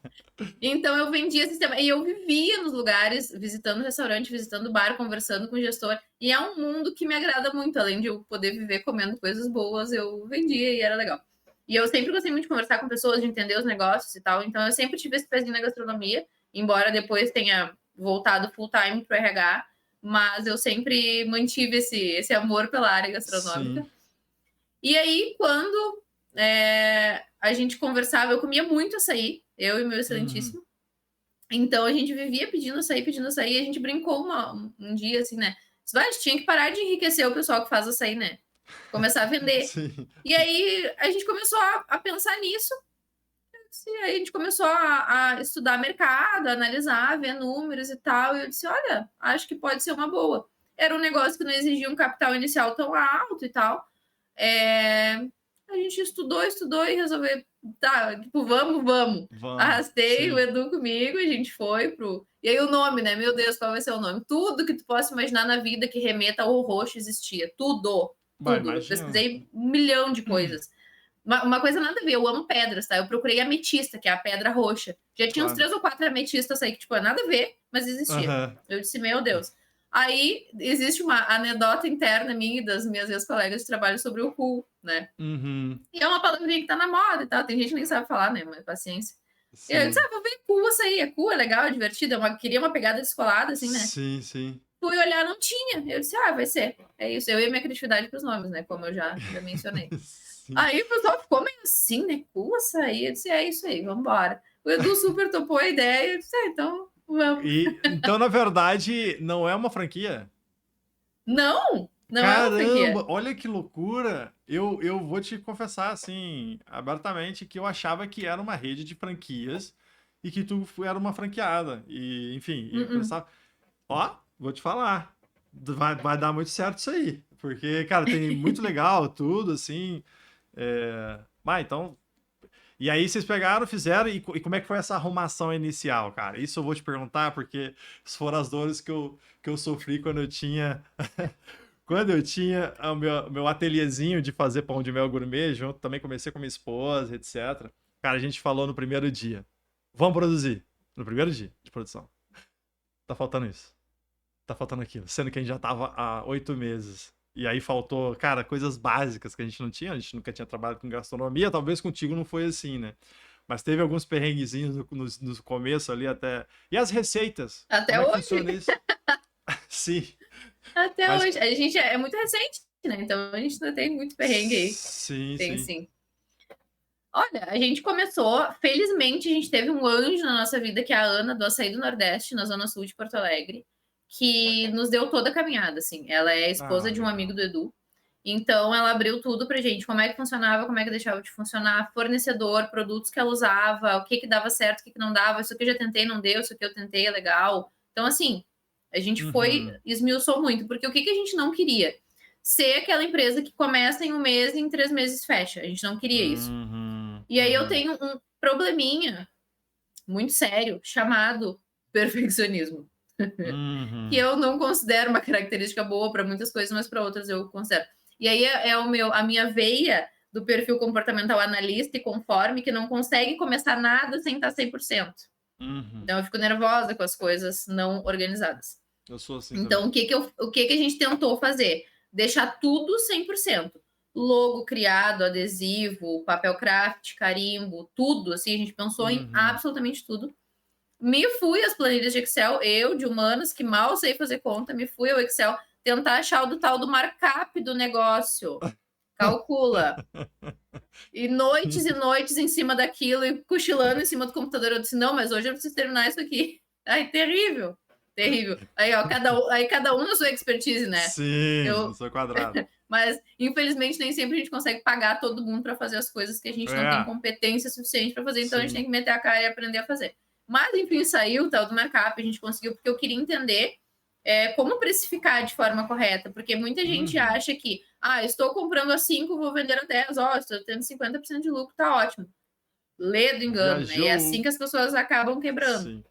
Então eu vendia sistema e eu vivia nos lugares, visitando restaurante, visitando bar, conversando com o gestor. E é um mundo que me agrada muito, além de eu poder viver comendo coisas boas, eu vendia e era legal. E eu sempre gostei muito de conversar com pessoas, de entender os negócios e tal. Então eu sempre tive esse pezinho na gastronomia, embora depois tenha voltado full time para o RH, mas eu sempre mantive esse amor pela área gastronômica. Sim. E aí, quando a gente conversava, eu comia muito açaí, eu e meu excelentíssimo. Então a gente vivia pedindo açaí, e a gente brincou um dia assim, né? A gente tinha que parar de enriquecer o pessoal que faz açaí, né? Começar a vender. Sim. E aí a gente começou a pensar nisso. E aí a gente começou a estudar mercado, a analisar, ver números e tal. E eu disse: olha, acho que pode ser uma boa. Era um negócio que não exigia um capital inicial tão alto e tal. A gente estudou e resolveu, tá, tipo, vamos. Arrastei o Sim. Edu comigo, a gente foi pro... E aí o nome, né? Meu Deus, qual vai ser o nome? Tudo que tu possa imaginar na vida que remeta ao roxo existia. Tudo. Bah, Tudo. Eu imagino. pesquisei um milhão de coisas. Uma coisa nada a ver, eu amo pedras, tá? Eu procurei ametista, que é a pedra roxa. Já tinha uns Claro. 3 ou 4 ametistas aí que, tipo, nada a ver, mas existia. Aham. Eu disse, meu Deus. Aí existe uma anedota interna minha e das minhas ex-colegas de trabalho sobre o cu, né? Uhum. E é uma palavrinha que tá na moda e tal. Tem gente que nem sabe falar, né? Mas paciência. E eu disse, Sim. vou ver cu, essa aí. É cu, é legal, é divertido. Queria uma pegada descolada, assim, né? Sim, sim. Fui olhar, não tinha. Eu disse, vai ser. É isso. Eu e minha criatividade pros nomes, né? Como eu já mencionei. Sim. Aí o pessoal ficou meio assim, né? Cu, açaí. Eu disse, é isso aí, vambora. O Edu super topou a ideia. Eu disse, então vamos. Então, na verdade, não é uma franquia? Não, não é uma Caramba, franquia. olha que loucura! Eu vou te confessar, assim, abertamente, que eu achava que era uma rede de franquias e que tu era uma franqueada. E, enfim, eu pensava, ó, vou te falar, vai dar muito certo isso aí. Porque, cara, tem muito legal tudo, assim. Então. E aí vocês pegaram, fizeram, e como é que foi essa arrumação inicial, cara? Isso eu vou te perguntar, porque foram as dores que eu sofri quando eu tinha. Quando eu tinha o meu ateliêzinho de fazer pão de mel gourmet, junto, também comecei com minha esposa, etc. Cara, a gente falou no primeiro dia. Vamos produzir. No primeiro dia de produção. Tá faltando isso. Tá faltando aquilo. Sendo que a gente já tava há 8 meses. E aí faltou, cara, coisas básicas que a gente não tinha. A gente nunca tinha trabalhado com gastronomia. Talvez contigo não foi assim, né? Mas teve alguns perrenguezinhos no começo ali até. E as receitas? Até Como é que hoje. funciona isso? Sim. Até Mas. hoje. A gente é muito recente, né? Então a gente ainda tem muito perrengue aí. Sim, Tem sim. sim. Olha, a gente começou, felizmente, a gente teve um anjo na nossa vida, que é a Ana, do Açaí do Nordeste, na Zona Sul de Porto Alegre, que nos deu toda a caminhada, assim. Ela é a esposa Ah, de um amigo legal. do Edu. Então, ela abriu tudo pra gente, como é que funcionava, como é que deixava de funcionar, fornecedor, produtos que ela usava, o que que dava certo, o que que não dava, isso aqui eu já tentei, não deu, isso aqui eu tentei, é legal. Então, assim, a gente foi, Uhum. esmiuçou muito, porque o que que a gente não queria? Ser aquela empresa que começa em 1 mês e em 3 meses fecha. A gente não queria isso. Uhum. E aí eu Uhum. tenho um probleminha muito sério chamado perfeccionismo, que Uhum. eu não considero uma característica boa para muitas coisas, mas para outras eu considero. E aí é a minha veia do perfil comportamental analista e conforme que não consegue começar nada sem estar 100%. Uhum. Então eu fico nervosa com as coisas não organizadas. Eu sou assim também. Então o que a gente tentou fazer? Deixar tudo 100%. Logo criado, adesivo, papel craft, carimbo, tudo, assim, a gente pensou em Uhum. absolutamente tudo. Me fui às planilhas de Excel, eu, de humanas, que mal sei fazer conta, me fui ao Excel tentar achar o tal do markup do negócio. Calcula. E noites em cima daquilo e cochilando em cima do computador. Eu disse, não, mas hoje eu preciso terminar isso aqui. Ai, terrível. Terrível. Aí, ó, cada um na sua expertise, né? Sim, não Eu, sou quadrado. mas, infelizmente, nem sempre a gente consegue pagar todo mundo para fazer as coisas que a gente não tem É, competência suficiente para fazer, então a gente tem sim. que meter a cara e aprender a fazer. Mas, enfim, saiu o tal do markup, a gente conseguiu, porque eu queria entender como precificar de forma correta, porque muita gente Uhum. acha que, estou comprando a 5, vou vender a 10, estou tendo 50% de lucro, tá ótimo. Lê do engano, né? E é assim Viajou. que as pessoas acabam quebrando. Sim,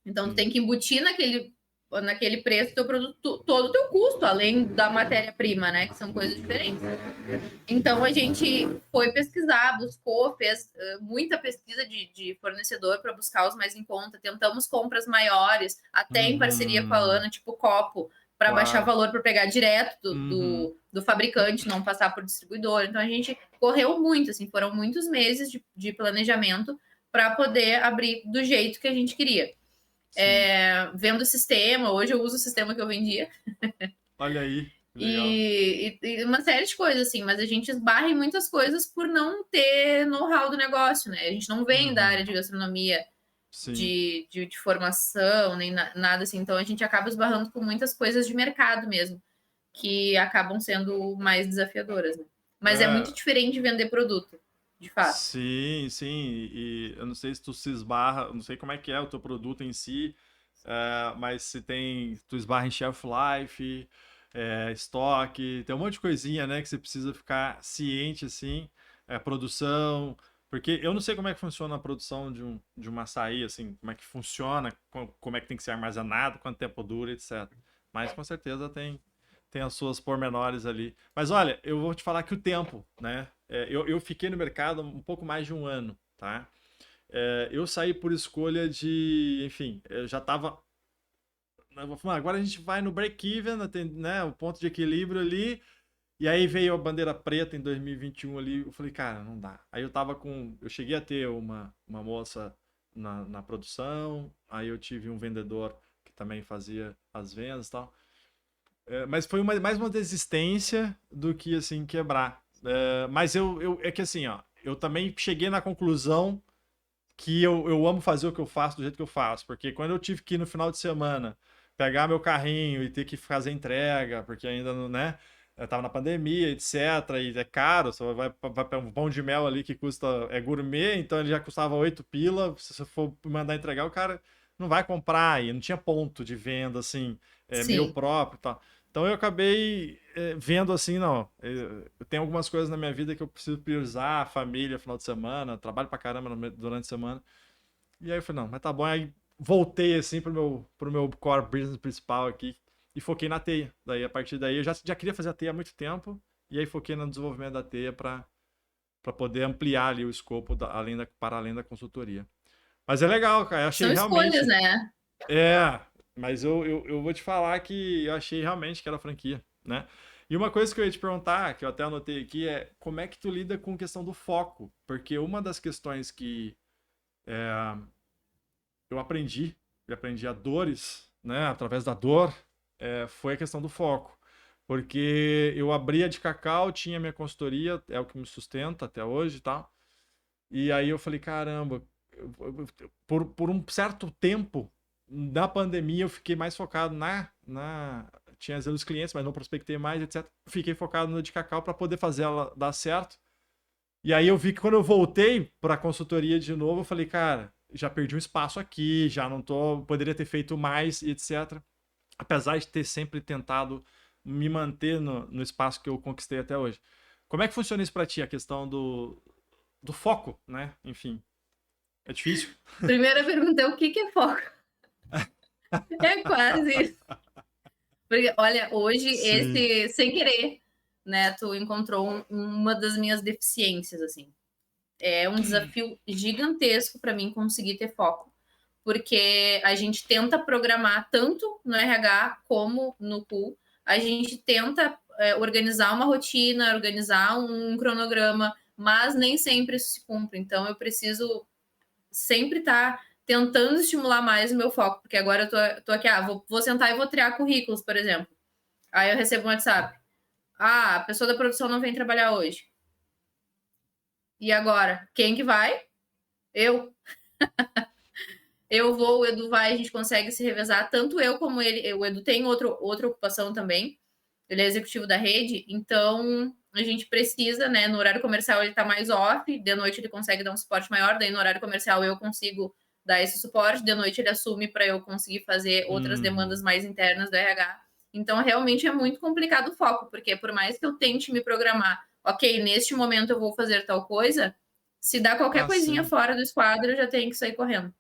Então, tu sim. tem que embutir naquele preço teu produto, todo o teu custo, além da matéria-prima, né? Que são coisas diferentes. Então, a gente foi pesquisar, buscou, fez muita pesquisa de fornecedor para buscar os mais em conta. Tentamos compras maiores, até em parceria com a Uhum. Ana, tipo copo, para baixar Claro. valor para pegar direto do, Uhum. do, do, fabricante, não passar por distribuidor. Então, a gente correu muito, assim, foram muitos meses de planejamento para poder abrir do jeito que a gente queria. Sim. Vendo o sistema, hoje eu uso o sistema que eu vendia, Olha aí, que legal. e uma série de coisas, assim, mas a gente esbarra em muitas coisas por não ter know-how do negócio, né? A gente não vem da Uhum. área de gastronomia, Sim. de formação, nem nada assim, então a gente acaba esbarrando com muitas coisas de mercado mesmo, que acabam sendo mais desafiadoras, né? Mas é muito É, diferente de vender produto, de fato. sim, sim. E eu não sei se tu se esbarra, não sei como é que é o teu produto em si, mas se tu esbarra em shelf life, estoque, tem um monte de coisinha, né, que você precisa ficar ciente, assim, produção, porque eu não sei como é que funciona a produção de um açaí, assim, como é que funciona, como é que tem que ser armazenado, quanto tempo dura, etc. Mas com certeza tem tem as suas pormenores ali. Mas olha, eu vou te falar que o tempo, né? Eu fiquei no mercado um pouco mais de um ano, tá? Eu saí por escolha de, enfim, eu já estava. Agora a gente vai no break-even, né? O ponto de equilíbrio ali. E aí veio a bandeira preta em 2021 ali. Eu falei, cara, não dá. Aí eu tava com. Eu cheguei a ter uma moça na produção. Aí eu tive um vendedor que também fazia as vendas e tal. Mas foi mais uma desistência do que assim quebrar. Mas é que assim, ó, eu também cheguei na conclusão que eu amo fazer o que eu faço do jeito que eu faço. Porque quando eu tive que ir no final de semana pegar meu carrinho e ter que fazer entrega, porque ainda não, né? Eu tava na pandemia, etc. E é caro, você vai para um pão de mel ali que custa, é gourmet, então ele já custava 8 pila. Se você for mandar entregar, o cara não vai comprar, e não tinha ponto de venda, assim, meu Sim. próprio e tal. Então eu acabei vendo assim, não, eu tenho algumas coisas na minha vida que eu preciso priorizar, família, final de semana, trabalho pra caramba durante a semana. E aí eu falei, não, mas tá bom. Aí voltei assim pro meu core business principal aqui e foquei na teia. Daí a partir daí eu já queria fazer a teia há muito tempo. E aí foquei no desenvolvimento da teia para poder ampliar ali o escopo para além da consultoria. Mas é legal, cara. Eu achei São escolhas, realmente. né? É, mas eu vou te falar que eu achei realmente que era franquia, né? E uma coisa que eu ia te perguntar, que eu até anotei aqui, é como é que tu lida com a questão do foco? Porque uma das questões que eu aprendi a dores, né, através da dor, foi a questão do foco. Porque eu abria de cacau, tinha minha consultoria, é o que me sustenta até hoje e tal. E aí eu falei, caramba, por um certo tempo, na pandemia, eu fiquei mais focado tinha às vezes os clientes, mas não prospectei mais, etc. Fiquei focado no de cacau para poder fazer ela dar certo. E aí eu vi que quando eu voltei para a consultoria de novo, eu falei, cara, já perdi um espaço aqui, já não tô, poderia ter feito mais, e etc. Apesar de ter sempre tentado me manter no espaço que eu conquistei até hoje. Como é que funciona isso para ti, a questão do foco, né? Enfim, é difícil? Primeira pergunta é o que é foco? É quase isso. Porque, olha, hoje Sim. sem querer, né, tu encontrou uma das minhas deficiências, assim. É um desafio gigantesco para mim conseguir ter foco, porque a gente tenta programar tanto no RH como no pool, a gente tenta organizar uma rotina, organizar um cronograma, mas nem sempre isso se cumpre. Então eu preciso sempre estar tentando estimular mais o meu foco, porque agora eu tô aqui, vou sentar e vou triar currículos, por exemplo. Aí eu recebo um WhatsApp. A pessoa da produção não vem trabalhar hoje. E agora? Quem que vai? Eu. Eu vou, o Edu vai, a gente consegue se revezar, tanto eu como ele. O Edu tem outra ocupação também, ele é executivo da rede, então a gente precisa, né? No horário comercial ele tá mais off, de noite ele consegue dar um suporte maior, daí no horário comercial eu consigo dar esse suporte, de noite ele assume para eu conseguir fazer outras demandas mais internas do RH. Então realmente é muito complicado o foco, porque por mais que eu tente me programar, ok, neste momento eu vou fazer tal coisa, se dá qualquer coisinha Sim. fora do esquadro, eu já tenho que sair correndo.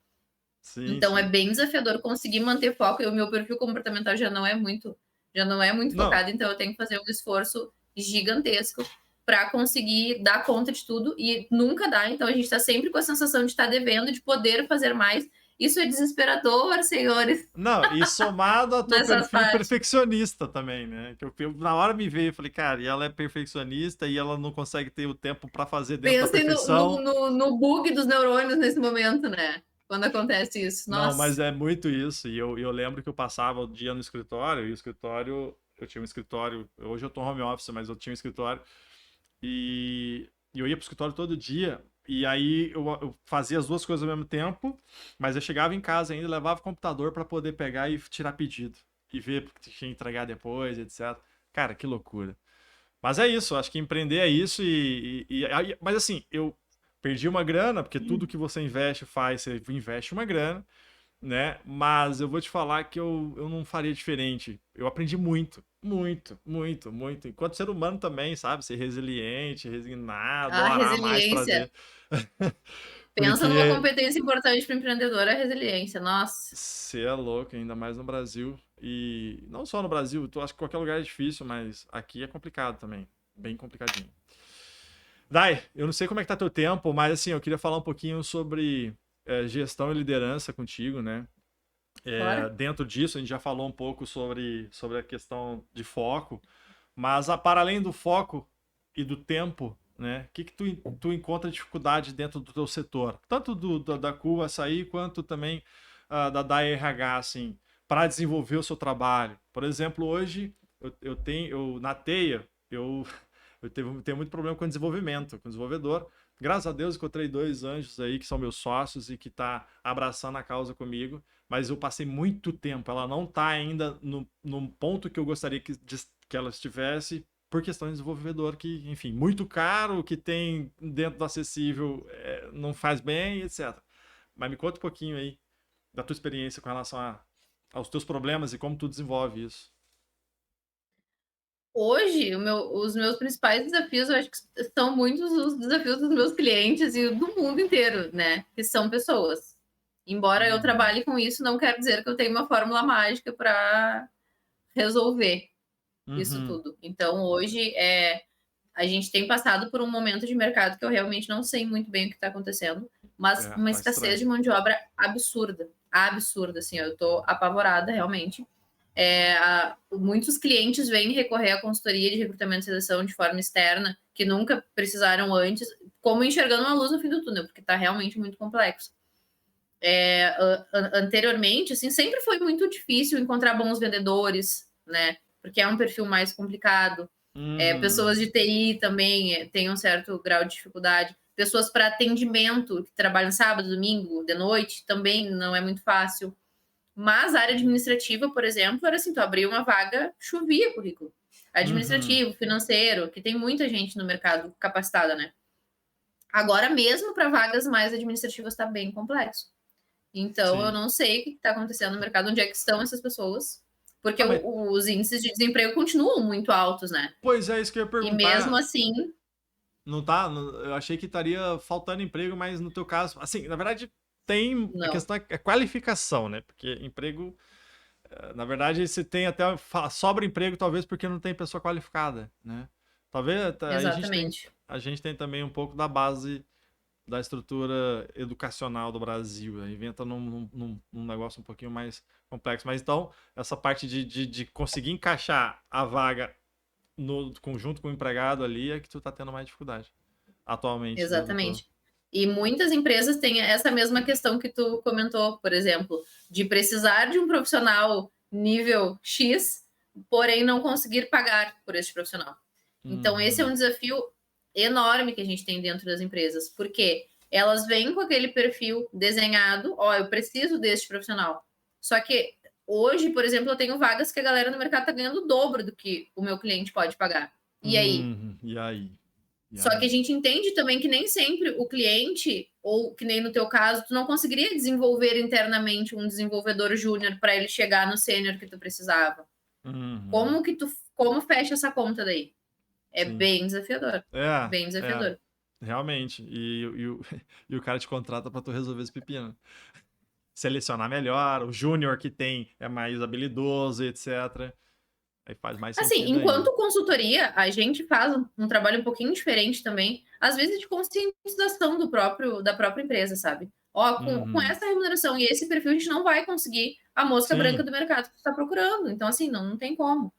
Sim, Então é sim. bem desafiador conseguir manter foco. E o meu perfil comportamental já não é muito Não, focado, então eu tenho que fazer um esforço gigantesco para conseguir dar conta de tudo e nunca dá. Então a gente está sempre com a sensação de estar devendo, de poder fazer mais. Isso é desesperador, senhores, não, e somado ao teu nessas perfil partes. perfeccionista também, né? Que na hora me veio, eu falei, cara, e ela é perfeccionista e ela não consegue ter o tempo para fazer dentro da Pensem no, no, perfeição. no, no bug dos neurônios nesse momento, né? Quando acontece isso. Não, mas Nossa, é muito isso. E eu lembro que eu passava o dia no escritório, e o escritório, eu tinha um escritório, hoje eu tô home office, mas eu tinha um escritório, e eu ia pro escritório todo dia, e aí eu fazia as duas coisas ao mesmo tempo, mas eu chegava em casa ainda, levava o computador para poder pegar e tirar pedido, e ver porque tinha que entregar depois, etc. Cara, que loucura. Mas é isso, acho que empreender é isso, mas assim, eu perdi uma grana, porque tudo que você investe, você investe uma grana, né? Mas eu vou te falar que eu não faria diferente. Eu aprendi muito, muito, muito, muito. Enquanto ser humano também, sabe? Ser resiliente, resignado, a orar mais para resiliência. Deus. Pensa numa Porque competência importante para o empreendedor, a resiliência. Nossa. você é louco, ainda mais no Brasil. E não só no Brasil, eu acho que qualquer lugar é difícil, mas aqui é complicado também. Bem complicadinho. Dai, eu não sei como é que tá teu tempo, mas assim, eu queria falar um pouquinho sobre gestão e liderança contigo, né? Bora? Dentro disso, a gente já falou um pouco sobre a questão de foco, mas para além do foco e do tempo, né? O que tu encontra dificuldade dentro do teu setor? Tanto da CU Açaí, quanto também da RH, assim, para desenvolver o seu trabalho. Por exemplo, hoje na Teia, tenho muito problema com desenvolvimento, com desenvolvedor. Graças a Deus encontrei dois anjos aí que são meus sócios e que tá abraçando a causa comigo, mas eu passei muito tempo, ela não tá ainda no ponto que eu gostaria que ela estivesse por questão de desenvolvedor que, enfim, muito caro, que tem dentro do acessível, não faz bem, etc. Mas me conta um pouquinho aí da tua experiência com relação aos teus problemas e como tu desenvolve isso. Hoje, os meus principais desafios, eu acho que são muitos os desafios dos meus clientes e do mundo inteiro, né? Que são pessoas. Embora eu Uhum. trabalhe com isso, não quer dizer que eu tenho uma fórmula mágica para resolver isso Uhum. tudo. Então, hoje, a gente tem passado por um momento de mercado que eu realmente não sei muito bem o que está acontecendo, mas uma Tá escassez estranho. de mão de obra absurda. Absurda, assim, eu estou apavorada realmente. Muitos clientes vêm recorrer à consultoria de recrutamento e seleção de forma externa, que nunca precisaram antes, como enxergando uma luz no fim do túnel, porque está realmente muito complexo. Anteriormente, assim, sempre foi muito difícil encontrar bons vendedores, né? Porque é um perfil mais complicado. Pessoas de TI também têm um certo grau de dificuldade. Pessoas para atendimento, que trabalham sábado, domingo, de noite, também não é muito fácil. Mas a área administrativa, por exemplo, era assim, tu abria uma vaga, chovia currículo. Uhum. Administrativo, financeiro, que tem muita gente no mercado capacitada, né? Agora, mesmo para vagas mais administrativas, está bem complexo. Então, eu Sim. não sei o que está acontecendo no mercado, onde é que estão essas pessoas, porque Ah, mas os índices de desemprego continuam muito altos, né? pois é, isso que eu ia E mesmo perguntar. assim, Não tá? Eu achei que estaria faltando emprego, mas no teu caso, assim, na verdade, tem a não. questão é qualificação, né? Porque emprego, na verdade, se tem até sobra emprego, talvez porque não tem pessoa qualificada, né? Talvez aí Exatamente. a gente tem também um pouco da base da estrutura educacional do Brasil, né? Inventa num negócio um pouquinho mais complexo. Mas então, essa parte de conseguir encaixar a vaga no conjunto com o empregado ali é que tu tá tendo mais dificuldade atualmente dentro do teu. Exatamente. E muitas empresas têm essa mesma questão que tu comentou, por exemplo, de precisar de um profissional nível X, porém não conseguir pagar por esse profissional. Então, esse é um Uhum. desafio enorme que a gente tem dentro das empresas, porque elas vêm com aquele perfil desenhado, ó, eu preciso deste profissional. Só que hoje, por exemplo, eu tenho vagas que a galera no mercado está ganhando o dobro do que o meu cliente pode pagar. E aí? E aí? E Só que a aí? gente entende também que nem sempre o cliente, ou que nem no teu caso, tu não conseguiria desenvolver internamente um desenvolvedor júnior para ele chegar no sênior que tu precisava. Uhum. Como fecha essa conta daí? É Sim. bem desafiador. É, Bem é. desafiador. Realmente. E o cara te contrata pra tu resolver esse pepino. Selecionar melhor, o júnior que tem é mais habilidoso, etc. Aí faz mais Assim, sentido ainda. enquanto consultoria, a gente faz um trabalho um pouquinho diferente também, às vezes de conscientização da própria empresa, sabe? Ó, com Uhum. essa remuneração e esse perfil, a gente não vai conseguir a mosca branca Sim. do mercado que tu está procurando. Então, assim, não tem como.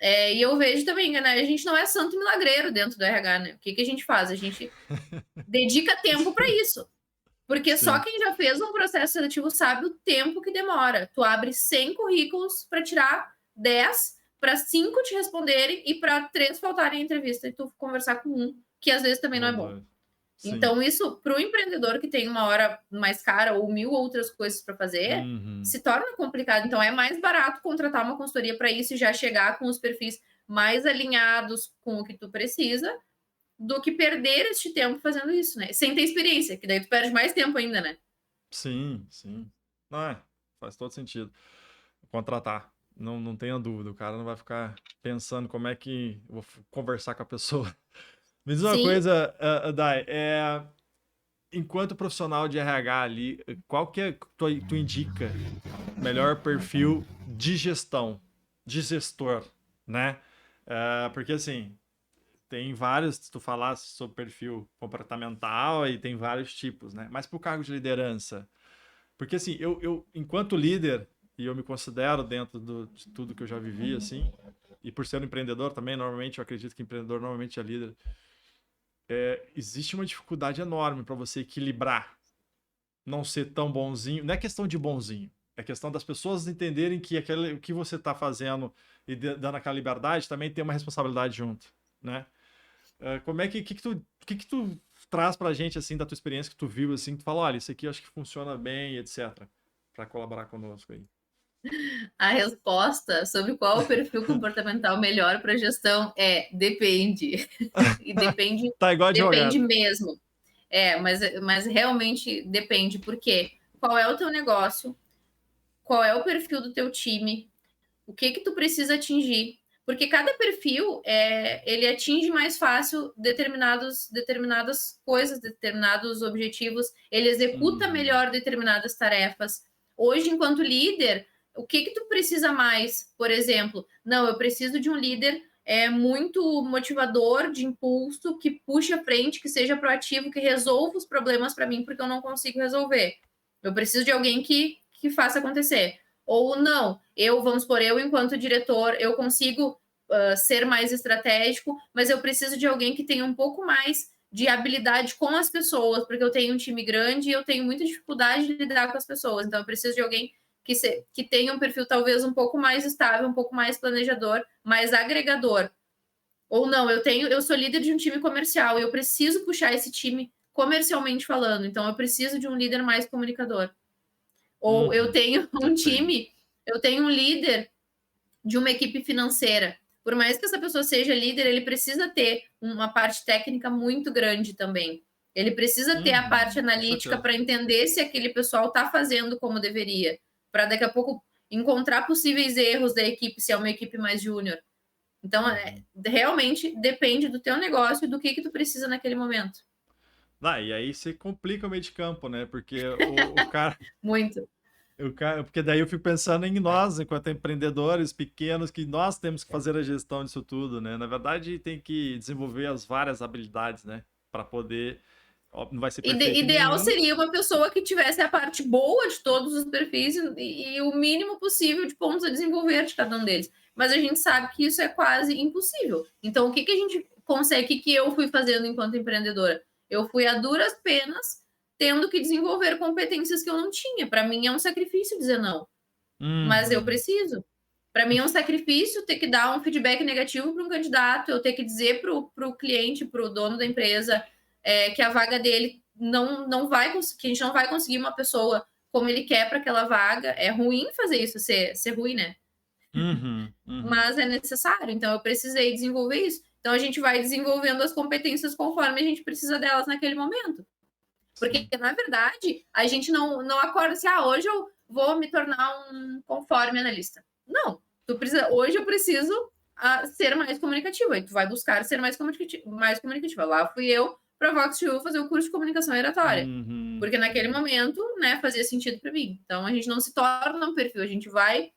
E eu vejo também, né? A gente não é santo milagreiro dentro do RH, né? O que a gente faz? A gente dedica tempo para isso. Porque só Sim. quem já fez um processo seletivo sabe o tempo que demora. Tu abre 100 currículos para tirar 10, para 5 te responderem e para 3 faltarem a entrevista e tu conversar com um, que às vezes também não Ou é bom. dois. Sim. Então, isso para o empreendedor que tem uma hora mais cara ou 1.000 outras coisas para fazer, Uhum. se torna complicado. Então, é mais barato contratar uma consultoria para isso e já chegar com os perfis mais alinhados com o que tu precisa, do que perder este tempo fazendo isso, né? Sem ter experiência, que daí tu perde mais tempo ainda, né? Sim, sim. Não é, faz todo sentido. Contratar. Não tenha dúvida, o cara não vai ficar pensando como é que eu vou conversar com a pessoa. Me diz uma Sim, coisa, Dai, enquanto profissional de RH ali, qual que é tu indica melhor perfil de gestão, de gestor, né? Porque assim, tem vários, se tu falasse sobre perfil comportamental, e tem vários tipos, né? Mas para o cargo de liderança, porque assim, enquanto líder, e eu me considero dentro de tudo que eu já vivi, assim, e por ser um empreendedor também, normalmente eu acredito que empreendedor normalmente é líder, existe uma dificuldade enorme para você equilibrar, não ser tão bonzinho. Não é questão de bonzinho, é questão das pessoas entenderem que o que você está fazendo e dando aquela liberdade também tem uma responsabilidade junto, né? Como é que tu traz pra gente, assim, da tua experiência que tu viu, assim, que tu fala, olha, isso aqui eu acho que funciona bem, etc, para colaborar conosco aí. A resposta sobre qual o perfil comportamental melhor para gestão é depende. E depende, Tá igual depende advogado. mesmo. Mas realmente depende, porque qual é o teu negócio, qual é o perfil do teu time, o que que tu precisa atingir, porque cada perfil ele atinge mais fácil determinadas coisas, determinados objetivos, ele executa Uhum. melhor determinadas tarefas. Hoje, enquanto líder, o que que tu precisa mais? Por exemplo, não, eu preciso de um líder muito motivador, de impulso, que puxe à frente, que seja proativo, que resolva os problemas para mim, porque eu não consigo resolver. Eu preciso de alguém que faça acontecer. Ou não, vamos por eu, enquanto diretor, eu consigo ser mais estratégico, mas eu preciso de alguém que tenha um pouco mais de habilidade com as pessoas, porque eu tenho um time grande e eu tenho muita dificuldade de lidar com as pessoas. Então, eu preciso de alguém que tenha um perfil talvez um pouco mais estável, um pouco mais planejador, mais agregador. Ou não, eu sou líder de um time comercial e eu preciso puxar esse time comercialmente falando. Então, eu preciso de um líder mais comunicador. Ou eu tenho um Depende. time, eu tenho um líder de uma equipe financeira. Por mais que essa pessoa seja líder, ele precisa ter uma parte técnica muito grande também. Ele precisa ter a parte Com analítica certeza. para entender se aquele pessoal está fazendo como deveria, para daqui a pouco encontrar possíveis erros da equipe, se é uma equipe mais júnior. Então, Uhum. realmente depende do teu negócio e do que tu precisa naquele momento. E aí você complica o meio de campo, né? Porque o cara, Muito. porque daí eu fico pensando em nós, enquanto empreendedores pequenos, que nós temos que fazer a gestão disso tudo, né? Na verdade, tem que desenvolver as várias habilidades, né? Para poder. Ó, não vai ser perfeito em Ideal nenhum. seria uma pessoa que tivesse a parte boa de todos os perfis e o mínimo possível de pontos a desenvolver de cada um deles. Mas a gente sabe que isso é quase impossível. Então, o que a gente consegue? O que eu fui fazendo enquanto empreendedora? Eu fui a duras penas tendo que desenvolver competências que eu não tinha. Para mim é um sacrifício dizer não, mas eu Uhum. preciso. Para mim é um sacrifício ter que dar um feedback negativo para um candidato, eu ter que dizer para o cliente, para o dono da empresa, que a vaga dele não vai que a gente não vai conseguir uma pessoa como ele quer para aquela vaga. É ruim fazer isso, ser ruim, né? Uhum. Uhum. Mas é necessário, então eu precisei desenvolver isso. Então a gente vai desenvolvendo as competências conforme a gente precisa delas naquele momento. Porque, Sim. na verdade, a gente não acorda assim, hoje eu vou me tornar um conforme analista. Não. Hoje eu preciso ser mais comunicativa. E tu vai buscar ser mais comunicativa. Lá fui eu para a Vox.u fazer o curso de comunicação e oratória. Uhum. Porque naquele momento, né, fazia sentido para mim. Então a gente não se torna um perfil, a gente vai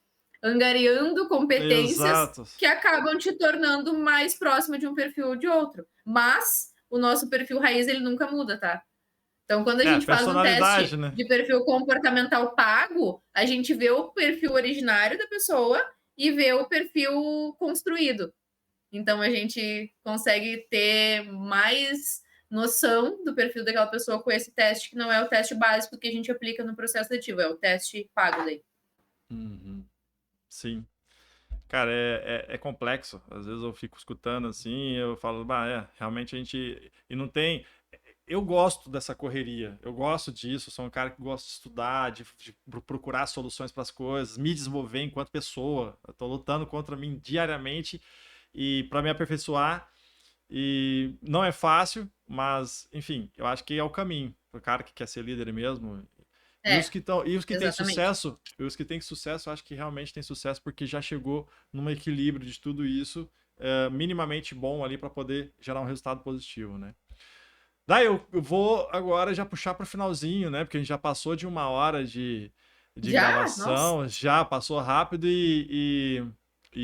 angariando competências Exato. que acabam te tornando mais próxima de um perfil ou de outro. Mas o nosso perfil raiz ele nunca muda, tá? Então, quando a gente faz um Personalidade, teste né? de perfil comportamental pago, a gente vê o perfil originário da pessoa e vê o perfil construído. Então, a gente consegue ter mais noção do perfil daquela pessoa com esse teste, que não é o teste básico que a gente aplica no processo seletivo, é o teste pago daí. Uhum. Sim. Cara, é complexo. Às vezes eu fico escutando assim, eu falo, realmente a gente. E não tem. Eu gosto dessa correria, eu gosto disso, sou um cara que gosta de estudar, de procurar soluções para as coisas, me desenvolver enquanto pessoa. Eu tô lutando contra mim diariamente e para me aperfeiçoar. E não é fácil, mas, enfim, eu acho que é o caminho. O cara que quer ser líder mesmo. É, E os que têm exatamente. sucesso, os que têm sucesso, eu acho que realmente têm sucesso porque já chegou num equilíbrio de tudo isso, minimamente bom ali para poder gerar um resultado positivo, né? Daí eu vou agora já puxar para o finalzinho, né? Porque a gente já passou de 1 hora de Já? Nossa. gravação, já passou rápido e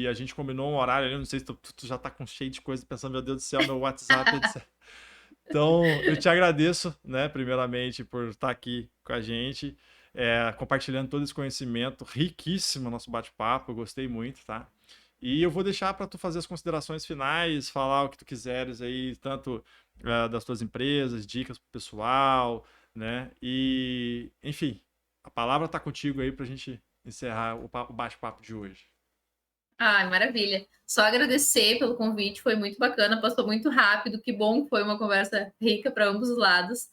a gente combinou um horário ali. Não sei se tu já tá com cheio de coisa pensando, meu Deus do céu, meu WhatsApp, etc. Então, eu te agradeço, né, primeiramente, por estar aqui com a gente, compartilhando todo esse conhecimento riquíssimo no nosso bate-papo. Eu gostei muito, tá? E eu vou deixar para tu fazer as considerações finais, falar o que tu quiseres aí, tanto das tuas empresas, dicas pro pessoal, né? E, enfim, a palavra tá contigo aí pra gente encerrar o bate-papo de hoje. Ai, maravilha. Só agradecer pelo convite, foi muito bacana, passou muito rápido, que bom que foi uma conversa rica para ambos os lados.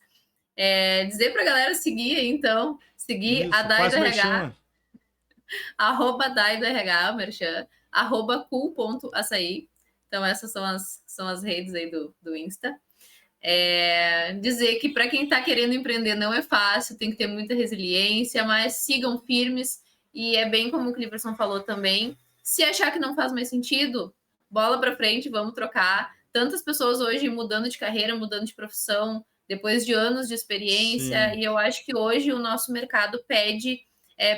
Dizer para a galera seguir, então, seguir a Isso, Dai faz do o RH, merchan. @Dai do RH, merchan, @cool.açaí. Então, essas são as redes aí do Insta. Dizer que para quem está querendo empreender não é fácil, tem que ter muita resiliência, mas sigam firmes, e é bem como o Cliverson falou também. Se achar que não faz mais sentido, bola para frente, vamos trocar. Tantas pessoas hoje mudando de carreira, mudando de profissão, depois de anos de experiência, Sim. e eu acho que hoje o nosso mercado pede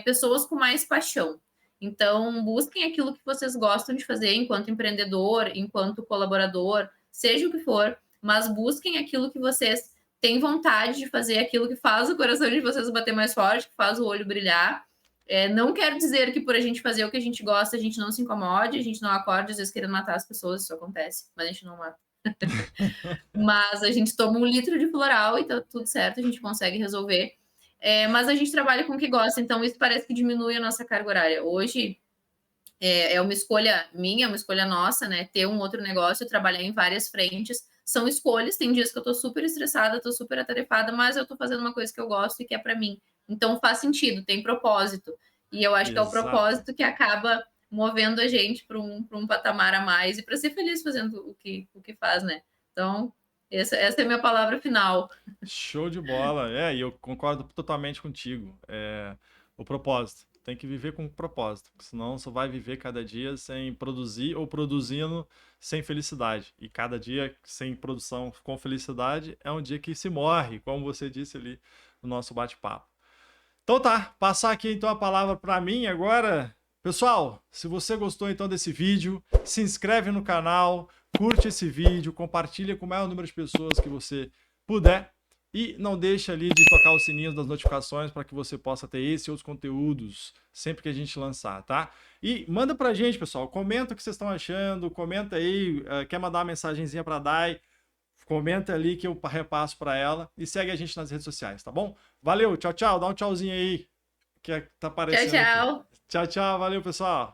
pessoas com mais paixão. Então, busquem aquilo que vocês gostam de fazer enquanto empreendedor, enquanto colaborador, seja o que for, mas busquem aquilo que vocês têm vontade de fazer, aquilo que faz o coração de vocês bater mais forte, que faz o olho brilhar. Não quero dizer que por a gente fazer o que a gente gosta, a gente não se incomode, a gente não acorde, às vezes, querendo matar as pessoas, isso acontece, mas a gente não mata. Mas a gente toma 1 litro de floral e tá tudo certo, a gente consegue resolver. Mas a gente trabalha com o que gosta, então isso parece que diminui a nossa carga horária. Hoje é uma escolha minha, é uma escolha nossa, né? Ter um outro negócio, trabalhar em várias frentes. São escolhas, tem dias que eu tô super estressada, tô super atarefada, mas eu tô fazendo uma coisa que eu gosto e que é para mim. Então faz sentido, tem propósito. E eu acho que é o Exato. propósito que acaba movendo a gente para um patamar a mais e para ser feliz fazendo o que faz, né? Então, essa é a minha palavra final. Show de bola. E eu concordo totalmente contigo. O propósito. Tem que viver com propósito, porque senão só vai viver cada dia sem produzir ou produzindo sem felicidade. E cada dia sem produção com felicidade é um dia que se morre, como você disse ali no nosso bate-papo. Então tá, passar aqui então a palavra para mim agora. Pessoal, se você gostou então desse vídeo, se inscreve no canal, curte esse vídeo, compartilha com o maior número de pessoas que você puder e não deixe ali de tocar o sininho das notificações para que você possa ter esse e outros conteúdos sempre que a gente lançar, tá? E manda pra gente, pessoal, comenta o que vocês estão achando, comenta aí, quer mandar uma mensagenzinha para a Dai, comenta ali que eu repasso para ela e segue a gente nas redes sociais, tá bom? Valeu, tchau, tchau. Dá um tchauzinho aí que tá Tchau, aparecendo aqui. tchau. Tchau, tchau. Valeu, pessoal.